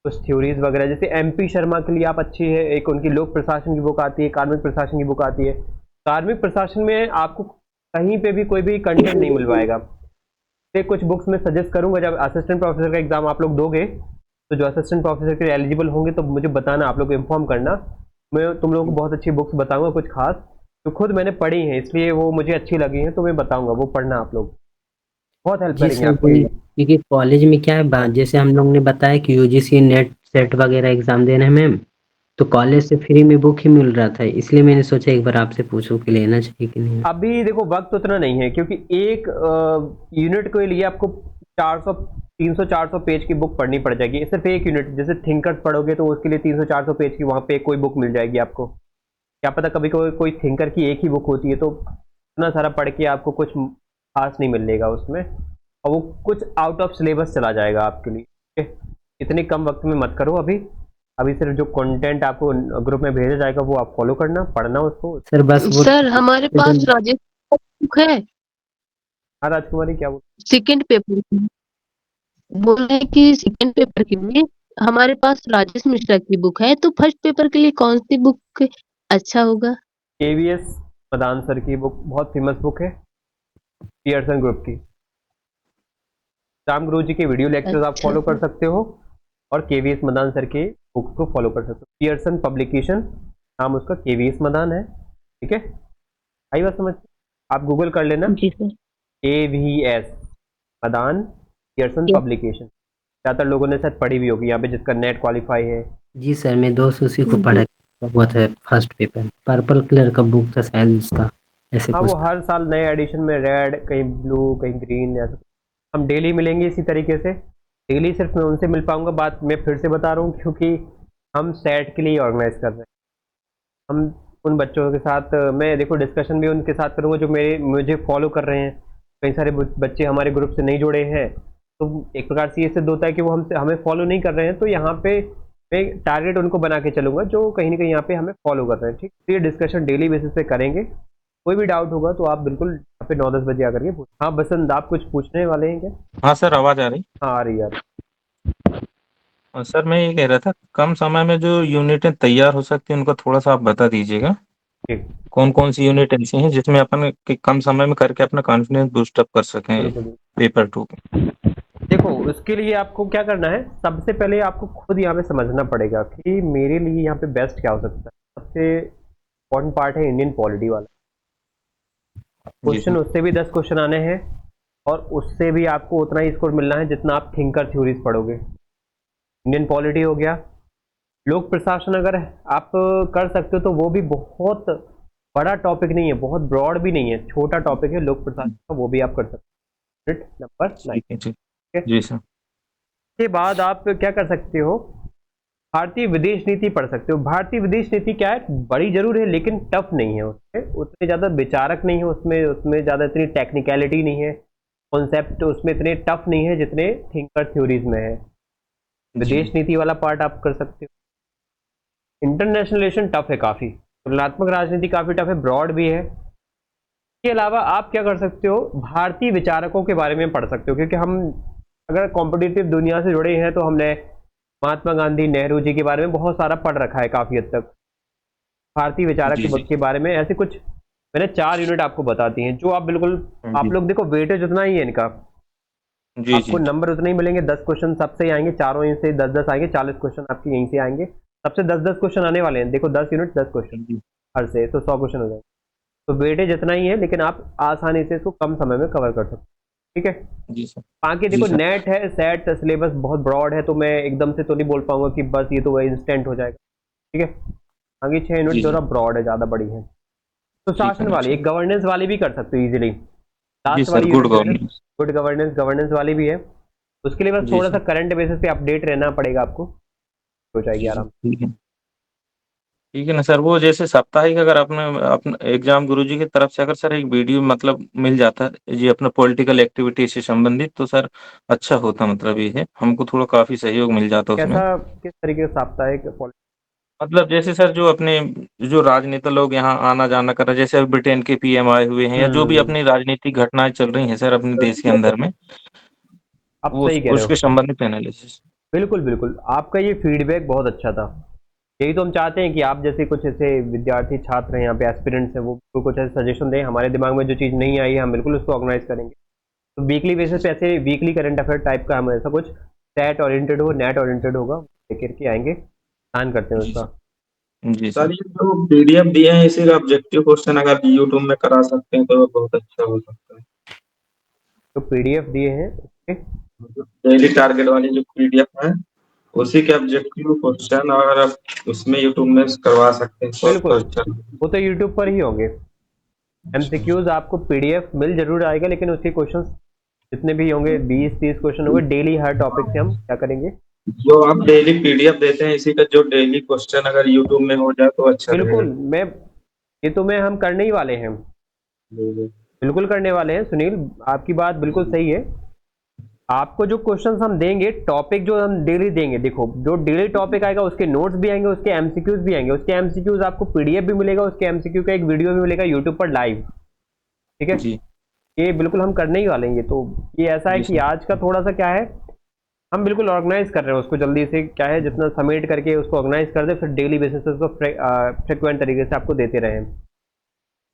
कुछ थ्योरीज वगैरह। जैसे MP शर्मा के लिए आप अच्छी है, एक उनकी लोक प्रशासन की बुक आती है, कार्मिक प्रशासन की बुक आती है। कार्मिक प्रशासन में आपको कहीं पे भी कोई भी कंटेंट नहीं मिल पाएगा। कुछ बुक्स में सजेस्ट करूंगा, जब असिस्टेंट प्रोफेसर का एग्जाम आप लोग दोगे तो जो असिस्टेंट प्रोफेसर के लिए एलिजिबल होंगे तो मुझे बताना, आप लोग इन्फॉर्म करना, मैं तुम लोगों को बहुत अच्छी बुक्स बताऊंगा, कुछ खास जो खुद मैंने पढ़ी हैं, इसलिए वो मुझे अच्छी लगी हैं, तो मैं बताऊंगा, वो पढ़ना आप लोग, बहुत हेल्प जी करेंगे सर, आपकी। क्योंकि कॉलेज में क्या है बात, जैसे हम लोग ने बताया कि यूजीसी नेट सेट वगैरह एग्जाम देना है मैम, तो कॉलेज से फ्री में बुक ही मिल रहा था, इसलिए मैंने सोचा एक बार आपसे पूछूं कि लेना चाहिए कि नहीं। अभी देखो वक्त उतना नहीं है, क्योंकि एक यूनिट के लिए आपको 400 300 400 पेज की बुक पढ़नी पड़ जाएगी, सिर्फ एक यूनिट। जैसे थिंकर्स पढ़ोगे तो उसके लिए 300 400 पेज की वहां पे कोई बुक मिल जाएगी आपको। क्या पता कभी कोई थिंकर की एक ही बुक होती है, तो इतना सारा पढ़ के आपको कुछ खास नहीं मिलेगा उसमें, और वो कुछ आउट ऑफ सिलेबस चला जाएगा आपके लिए। ठीक है? इतने कम वक्त में मत करो अभी। अभी सिर्फ जो कंटेंट आपको ग्रुप में भेजा जाएगा वो आप फॉलो करना, पढ़ना उसको। सर बस वो सर हमारे पास राजेश की बुक है, हाँ राजकुमारी, क्या बोल? सेकंड पेपर की। बोल रहे हैं कि सेकंड पेपर के लिए हमारे पास राजेश मिश्रा की बुक है, तो फर्स्ट पेपर के लिए कौन सी बुक अच्छा होगा? KVS मदान सर की बुक बहुत फेमस बुक है, पियर्सन ग्रुप की। राम गुरु जी के वीडियो लेक्चर्स आप अच्छा फॉलो कर सर। सकते हो, और KVS मदान सर के बुक को फॉलो कर सकते हो। पियर्सन पब्लिकेशन नाम उसका, KVS मदान है। ठीक है, आई बात समझ? आप गूगल कर लेना, जी sir. KVS Madan Pearson Yes. Publication. ज़्यादातर लोगों ने शायद पढ़ी भी होगी यहाँ पे, जिसका नेट क्वालिफाई है। जी सर, मैं दोस्त उसी को जी। पढ़ा हुआ था, फर्स्ट पेपर पर्पल कलर का बुक था शायद उसका, ऐसे हाँ, कुछ वो हर साल नए एडिशन में रेड, कहीं ब्लू, कहीं ग्रीन, ऐसा। हम डेली मिलेंगे इसी तरीके से। डेली सिर्फ मैं उनसे मिल पाऊंगा, बात मैं फिर से बता रहा हूँ, क्योंकि हम सेट के लिए ऑर्गेनाइज कर रहे हैं। हम उन बच्चों के साथ, मैं देखो डिस्कशन भी उनके साथ करूँगा जो मुझे फॉलो कर रहे हैं। कई सारे बच्चे हमारे ग्रुप से नहीं जुड़े हैं, तो एक प्रकार से ये सिद्ध होता है कि वो हमें फॉलो नहीं कर रहे हैं, तो यहाँ पे मैं टारगेट उनको बना के चलूंगा जो कहीं ना कहीं यहाँ पे हमें फॉलो कर रहे हैं। ठीक, तो ये डिस्कशन डेली बेसिस पे करेंगे। कोई भी डाउट होगा तो आप बिल्कुल यहाँ पे 9-10 बजे आकर के पूछ। हाँ बसंत, आप कुछ पूछने वाले हैं क्या? हाँ सर, आवाज आ रही? हाँ आ रही है। और सर मैं ये कह रहा था, कम समय में जो यूनिटें तैयार हो सकती हैं उनको थोड़ा सा आप बता दीजिएगा। ठीक, कौन कौन सी यूनिट ऐसी हैं जिसमें अपन कम समय में करके अपना कॉन्फिडेंस बूस्ट अप कर सकें बिल्कुल। पेपर 2 के? देखो उसके लिए आपको क्या करना है, सबसे पहले आपको खुद यहाँ पे समझना पड़ेगा कि मेरे लिए यहाँ पे बेस्ट क्या हो सकता है। सबसे इम्पोर्टेंट पार्ट है इंडियन पॉलिटी वाला जी क्वेश्चन। सर। उससे भी 10 क्वेश्चन आने हैं, और उससे भी आपको उतना ही स्कोर मिलना है जितना आप थिंकर थ्योरीज पढ़ोगे। इंडियन पॉलिटी हो गया, लोक प्रशासन अगर आप कर सकते हो तो वो भी बहुत बड़ा टॉपिक नहीं है, बहुत ब्रॉड भी नहीं है, छोटा टॉपिक है लोक प्रशासन का, वो भी आप कर सकते हो। नंबर 9। ठीक है जी। ठीक है, जी सर। के बाद आप क्या कर सकते हो, भारतीय विदेश नीति पढ़ सकते हो। भारतीय विदेश नीति क्या है, बड़ी जरूर है लेकिन टफ नहीं है, उसमें उतने ज्यादा विचारक नहीं है, उसमें उसमें ज्यादा इतनी टेक्निकलिटी नहीं है, कॉन्सेप्ट उसमें इतने टफ नहीं है जितने थिंकर थ्योरीज में है। विदेश नीति वाला पार्ट आप कर सकते हो। इंटरनेशनल रिलेशन टफ है काफी, तुलनात्मक राजनीति काफी टफ है, ब्रॉड भी है। इसके अलावा आप क्या कर सकते हो, भारतीय विचारकों के बारे में पढ़ सकते हो, क्योंकि हम अगर कॉम्पिटिटिव दुनिया से जुड़े हैं तो हमने महात्मा गांधी, नेहरू जी के बारे में बहुत सारा पढ़ रखा है काफी हद तक। भारतीय विचारक जी जी के बारे में ऐसे कुछ मैंने 4 यूनिट आपको बताती हैं, जो आप बिल्कुल, आप जी लोग देखो वेटेज उतना ही है इनका, जी आपको जी नंबर उतने ही मिलेंगे। 10 क्वेश्चन सबसे ही आएंगे, चारों यहीं से 10-10 आएंगे, 40 क्वेश्चन आपके यहीं से आएंगे। सबसे 10-10 क्वेश्चन आने वाले हैं, देखो 10 यूनिट 10 क्वेश्चन जी हर से, तो 100 क्वेश्चन हो जाएंगे। तो वेटेज इतना ही है, लेकिन आप आसानी से इसको कम समय में कवर कर सकते हो। ठीक है, जी सर। बाकी जी देखो सर। नेट है, सेट सिलेबस बहुत ब्रॉड है, तो मैं एकदम से तो नहीं बोल पाऊंगा कि बस ये तो वह इंस्टेंट हो जाएगा। ठीक है, आगे 6 यूनिट जी जी थोड़ा ब्रॉड है, ज़्यादा बड़ी है। तो ठीक है शासन ना वाली, सर। एक गवर्नेंस वाली भी कर सकते हो इजीली। जी लास्ट सर, वाली good unit governance. Good governance, governance वाली भी है। उसके लिए बस जी थोड़ा सा सर। करंट बेसिस पे अपडेट रहना पड़ेगा आपको, हो जाएगी आराम से। ठीक है ना सर। वो जैसे साप्ताहिक अगर अपने अपना एग्जाम गुरुजी की तरफ से अगर सर एक वीडियो मतलब मिल जाता है जी अपना पॉलिटिकल एक्टिविटी से संबंधित, तो सर अच्छा होता। मतलब ये है हमको थोड़ा काफी सहयोग मिल जाता उसमें। कैसा, किस तरीके से साप्ताहिक मतलब जैसे सर जो अपने जो राजनेता लोग यहाँ आना जाना कर रहे हैं, जैसे अभी ब्रिटेन के पीएम आए हुए हैं, या जो भी अपनी राजनीतिक घटनाएं चल रही हैं सर अपने देश के अंदर में, आप वो सही कह रहे उसके हो। संबंधित एनालिसिस। बिल्कुल बिल्कुल, आपका ये फीडबैक बहुत अच्छा था। यही तो हम चाहते हैं कि आप जैसे कुछ ऐसे विद्यार्थी छात्र हैं यहाँ पे, एस्पिरेंट्स हैं, वो कुछ ऐसे सजेशन दें। हमारे दिमाग में जो चीज़ नहीं आई है हम बिल्कुल उसको ऑर्गेनाइज करेंगे। तो वीकली बेसिस पे ऐसे वीकली करंट अफेयर टाइप का हम ऐसा कुछ सेट ओरिएंटेड हो, नेट ओरिएंटेड होगा, लेकर के आएंगे, प्लान करते हैं जी उसका। जी सर सर। ये जो पीडीएफ दिए हैं इसी का ऑब्जेक्टिव क्वेश्चन अगर यूट्यूब में करा सकते हैं तो वो बहुत अच्छा हो सकता है। तो पीडीएफ दिए हैं उसके, डेली टारगेट वाली जो पीडीएफ है उसी के ऑब्जेक्टिव क्वेश्चन अगर आप उसमें यूट्यूब में करवा सकते हैं तो बिल्कुल अच्छा वो तो यूट्यूब पर ही होंगे। अच्छा। एमसीक्यूज आपको पीडीएफ मिल जरूर आएगा, लेकिन उसके क्वेश्चंस जितने भी होंगे 20-30 क्वेश्चन होंगे डेली, हर टॉपिक से हम क्या करेंगे। जो आप डेली पीडीएफ देते हैं इसी का जो डेली क्वेश्चन अगर यूट्यूब में हो जाए तो अच्छा रहेगा। बिल्कुल, मैं ये तो मैं हम करने ही वाले हैं, बिल्कुल करने वाले हैं सुनील, आपकी बात बिल्कुल सही है। आपको जो क्वेश्चंस हम देंगे, टॉपिक जो हम डेली देंगे, देखो जो डेली टॉपिक आएगा उसके नोट्स भी आएंगे, उसके एमसीक्यूज भी आएंगे, उसके एमसीक्यूज आपको पीडीएफ भी मिलेगा, उसके एमसीक्यू का एक वीडियो भी मिलेगा यूट्यूब पर लाइव। ठीक है, जी ये बिल्कुल हम करने ही वाले हैं। ये तो ये ऐसा है जी कि सर। आज का थोड़ा सा क्या है, हम बिल्कुल ऑर्गेनाइज कर रहे हैं उसको जल्दी से, क्या है जितना समेट करके उसको ऑर्गेनाइज कर दे, फिर डेली बेसिस पे उसको फ्रिक्वेंट तरीके से आपको देते रहें।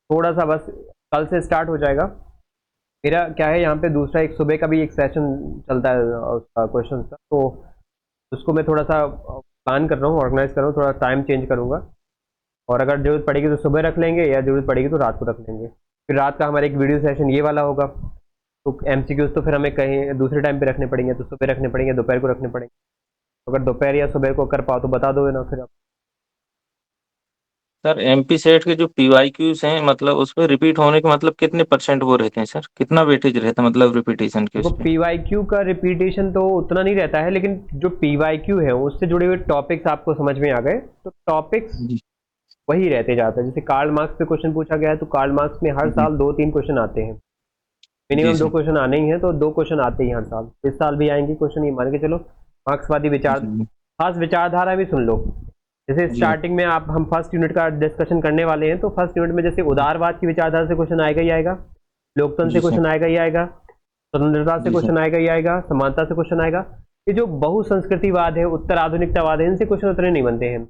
थोड़ा सा बस कल से स्टार्ट हो जाएगा। मेरा क्या है यहाँ पे दूसरा एक सुबह का भी एक सेशन चलता है उसका क्वेश्चन का, तो उसको मैं थोड़ा सा प्लान कर रहा हूँ, ऑर्गेनाइज कर रहा हूँ, थोड़ा टाइम चेंज करूँगा। और अगर जरूरत पड़ेगी तो सुबह रख लेंगे, या जरूरत पड़ेगी तो रात को रख लेंगे। फिर रात का हमारा एक वीडियो सेशन ये वाला होगा। तो एमसीक्यूज तो फिर हमें कहीं दूसरे टाइम पे रखने पड़ेंगे, तो सुबह रखने पड़ेंगे, दोपहर को रखने पड़ेंगे। तो अगर दोपहर या सुबह को कर पाओ तो बता दो ना फिर आप। सर एमपी सेट के जो पीवाईक्यूज हैं मतलब उसमें रिपीट होने के मतलब कितने परसेंट वो रहते हैं सर, कितना वेटेज रहता है मतलब रिपीटेशन के देखो उसमें? पीवाईक्यू का रिपीटेशन तो उतना नहीं रहता है, लेकिन जो पीवाईक्यू है उससे जुड़े हुए टॉपिक्स आपको समझ में आ गए, तो टॉपिक्स जी वही रहते जाता है। जैसे कार्ल मार्क्स पे क्वेश्चन पूछा गया है, तो कार्ल मार्क्स में हर जी साल 2-3 क्वेश्चन आते हैं, जी मिनिमम 2 सर। क्वेश्चन आने ही हैं, तो 2 क्वेश्चन आते ही हर साल, इस साल भी आएंगे क्वेश्चन, ये मान के चलो। मार्क्सवादी विचार, जी खास विचारधारा भी सुन लो। जैसे जी स्टार्टिंग में आप हम फर्स्ट यूनिट का डिस्कशन करने वाले हैं, तो फर्स्ट यूनिट में जैसे उदारवाद की विचारधारा से क्वेश्चन आएगा ही आएगा, लोकतंत्र से जी सर। क्वेश्चन आएगा ही आएगा, स्वतंत्रता से जी सर। क्वेश्चन आएगा ही आएगा, समानता से क्वेश्चन आएगा। ये जो बहुसंस्कृतिवाद है, उत्तर आधुनिकतावाद है, इनसे क्वेश्चन उतने नहीं बनते हैं।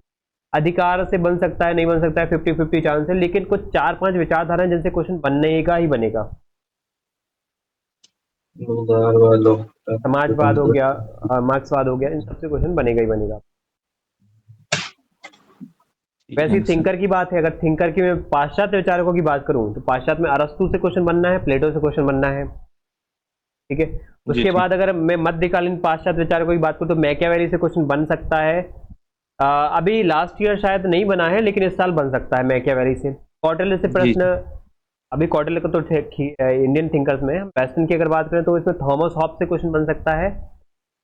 अधिकार से बन सकता है, नहीं बन सकता है, 50-50 चांस है, लेकिन कुछ 4-5 विचारधारा जिनसे क्वेश्चन बनेगा ही बनेगा। उदारवाद, लोकतंत्र, समाजवाद हो गया, स्वतंत्रता। मार्क्सवाद हो गया, इन सबसे क्वेश्चन बनेगा ही बनेगा। ठीक वैसे है ही ना सर। थिंकर की बात है, अगर थिंकर की मैं पाश्चात्य विचारकों की बात करूं, तो पाश्चात्य में अरस्तु से क्वेश्चन बनना है, प्लेटो से क्वेश्चन बनना है। ठीक है, जी उसके ठीक। बाद अगर मैं मध्यकालीन पाश्चात्य विचारकों की बात करूं, तो मैकियावेली से क्वेश्चन बन सकता है। अभी लास्ट ईयर शायद नहीं बना है, लेकिन इस साल बन सकता है मैकियावेली से। कौटिल्य से जी प्रश्न, अभी कौटिल्य को तो इंडियन थिंकर्स में, वेस्टर्न की अगर बात करें तो इसमें थॉमस हॉब्स से क्वेश्चन बन सकता है,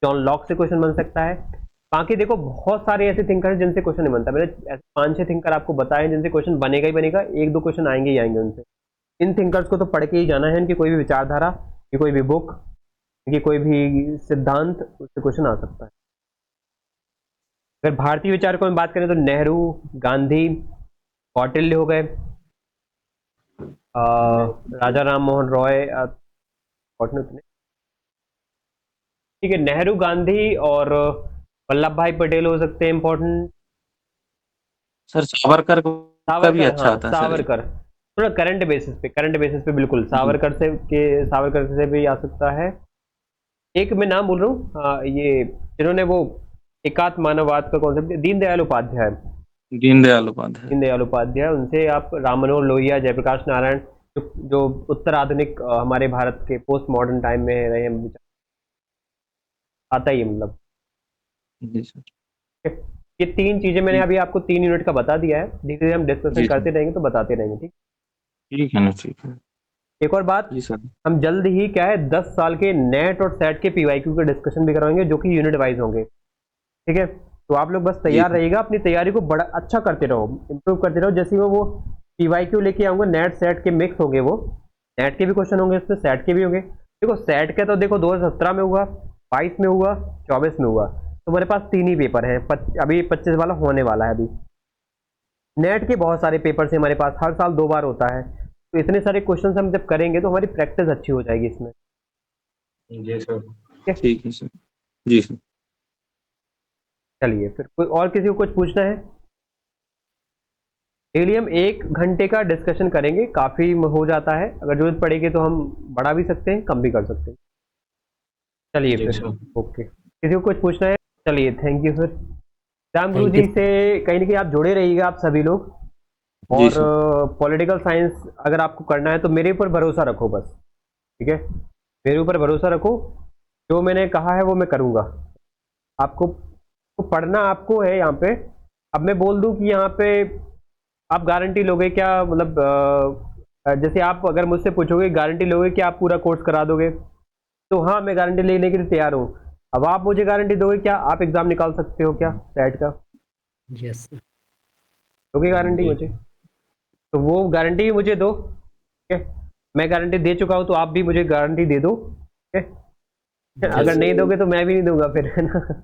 जॉन लॉक से क्वेश्चन बन सकता है। बाकी देखो बहुत सारे ऐसे थिंकर हैं जिनसे क्वेश्चन नहीं बनता, मैंने ऐसे 5-6 थिंकर आपको बताए जिनसे क्वेश्चन बनेगा ही बनेगा, 1-2 क्वेश्चन आएंगे ही आएंगे उनसे। इन थिंकर्स को तो पढ़ के ही जाना है, इनकी कोई भी विचारधारा, इनकी कोई भी बुक, इनकी कोई भी सिद्धांत, उससे क्वेश्चन आ सकता है। अगर भारतीय विचारकों में बात करें तो नेहरू, गांधी, कौटिल्य हो गए, राजा राम मोहन रॉय, कौटिल्य तो नहीं। ठीक है, नेहरू, गांधी और वल्लभ भाई पटेल हो सकते हैं इंपॉर्टेंट। सर सावरकर का भी सावरकर, अच्छा हाँ आता है सर ये। सावरकर, थोड़ा करंट बेसिस पे बिल्कुल जी सावरकर से के, सावरकर से भी आ सकता है। एक मैं नाम बोल रहा हूँ, ये जिन्होंने वो एकात्म मानववाद का कॉन्सेप्ट, दीनदयाल उपाध्याय, दीनदयाल उपाध्याय। दीनदयाल उपाध्याय, उनसे आप राम मनोहर लोहिया, जयप्रकाश नारायण, जो उत्तर आधुनिक हमारे भारत के पोस्ट मॉडर्न टाइम में रहे हैं, आता ही है मतलब। जी सर। ये 3 चीजें मैंने ठीक। अभी आपको 3 यूनिट का बता दिया है, धीरे धीरे हम डिस्कशन जी सर। करते रहेंगे तो बताते रहेंगे। ठीक। ठीक है ना। ठीक है। एक और बात, जी सर। हम जल्द ही क्या है 10 साल के नेट और सेट के पीवाईक्यू के डिस्कशन भी करवाएंगे, जो कि यूनिट वाइज होंगे। ठीक है, तो आप लोग बस जी तैयार सर। रहिएगा, अपनी तैयारी को बड़ा अच्छा करते रहो, इंप्रूव करते रहो। जैसे वो पीवाईक्यू लेके आऊंगा, नेट सेट के मिक्स होंगे, वो नेट के भी क्वेश्चन होंगे इसमें, सेट के भी होंगे। देखो सेट का तो देखो 2017 में हुआ, 22 में हुआ, 24 में हुआ, तो मेरे पास 3 ही पेपर हैं। अभी 25 वाला होने वाला है। अभी नेट के बहुत सारे पेपर से हमारे पास, हर साल 2 बार होता है, तो इतने सारे क्वेश्चन हम जब करेंगे तो हमारी प्रैक्टिस अच्छी हो जाएगी इसमें। जी सर। ठीक है सर। जी सर। चलिए फिर, कोई और किसी को कुछ पूछना है? डेली हम 1 घंटे का डिस्कशन करेंगे, काफी हो जाता है। अगर जरूरत पड़ेगी तो हम बढ़ा भी सकते हैं, कम भी कर सकते हैं। चलिए जी फिर, सर। ओके, किसी को कुछ पूछना है? चलिए, थैंक यू फिर। राम गुरु थैंक जी यू। से कहीं ना कहीं आप जुड़े रहिएगा, आप सभी लोग। जी और सर। पॉलिटिकल साइंस अगर आपको करना है तो मेरे ऊपर भरोसा रखो बस, ठीक है? मेरे ऊपर भरोसा रखो, जो मैंने कहा है वो मैं करूँगा। आपको तो पढ़ना आपको है यहाँ पे। अब मैं बोल दूं कि यहाँ पे आप गारंटी लोगे क्या, मतलब जैसे आप अगर मुझसे पूछोगे गारंटी लोगे कि आप पूरा कोर्स करा दोगे, तो हाँ, मैं गारंटी लेने के लिए तैयार हूँ। अब आप मुझे गारंटी दोगे क्या आप एग्जाम निकाल सकते हो क्या सेट का? Yes sir. दोगे गारंटी जी। मुझे? तो वो गारंटी भी मुझे दो, ठीक है? मैं गारंटी दे चुका हूँ, तो आप भी मुझे गारंटी दे दो, ठीक है? अगर जैसे नहीं दोगे तो मैं भी नहीं दूंगा फिर, है ना?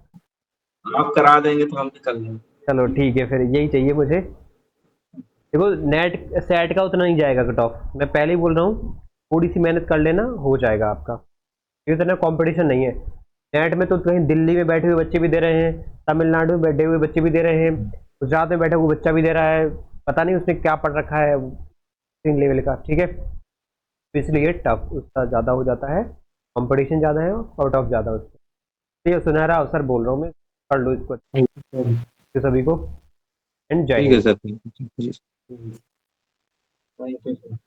आप करा देंगे तो हम भी कर लेंगे। चलो ठीक है, फिर यही चाहिए मुझे। देखो नेट सेट का उतना नहीं जाएगा कट ऑफ, मैं पहले ही बोल रहा हूँ, थोड़ी सी मेहनत कर लेना, हो जाएगा आपका। ये इतना कंपटीशन नहीं है। नेट में तो कहीं दिल्ली में बैठे हुए बच्चे भी दे रहे हैं, तमिलनाडु में बैठे हुए बच्चे भी दे रहे हैं, गुजरात में बैठा हुआ बच्चा भी दे रहा है, पता नहीं उसने क्या पढ़ रखा है लेवल का, ठीक है? तो इसलिए टफ उसका ज़्यादा हो जाता है, कंपटीशन ज़्यादा है और कट ऑफ ज़्यादा उसका। तो ये सुनहरा अवसर बोल रहा हूँ मैं, कर लो इसको थैंक यू अच्छे सभी को। एंड जय ठीक है हिंद। सर। जी। सर। Thank you sir.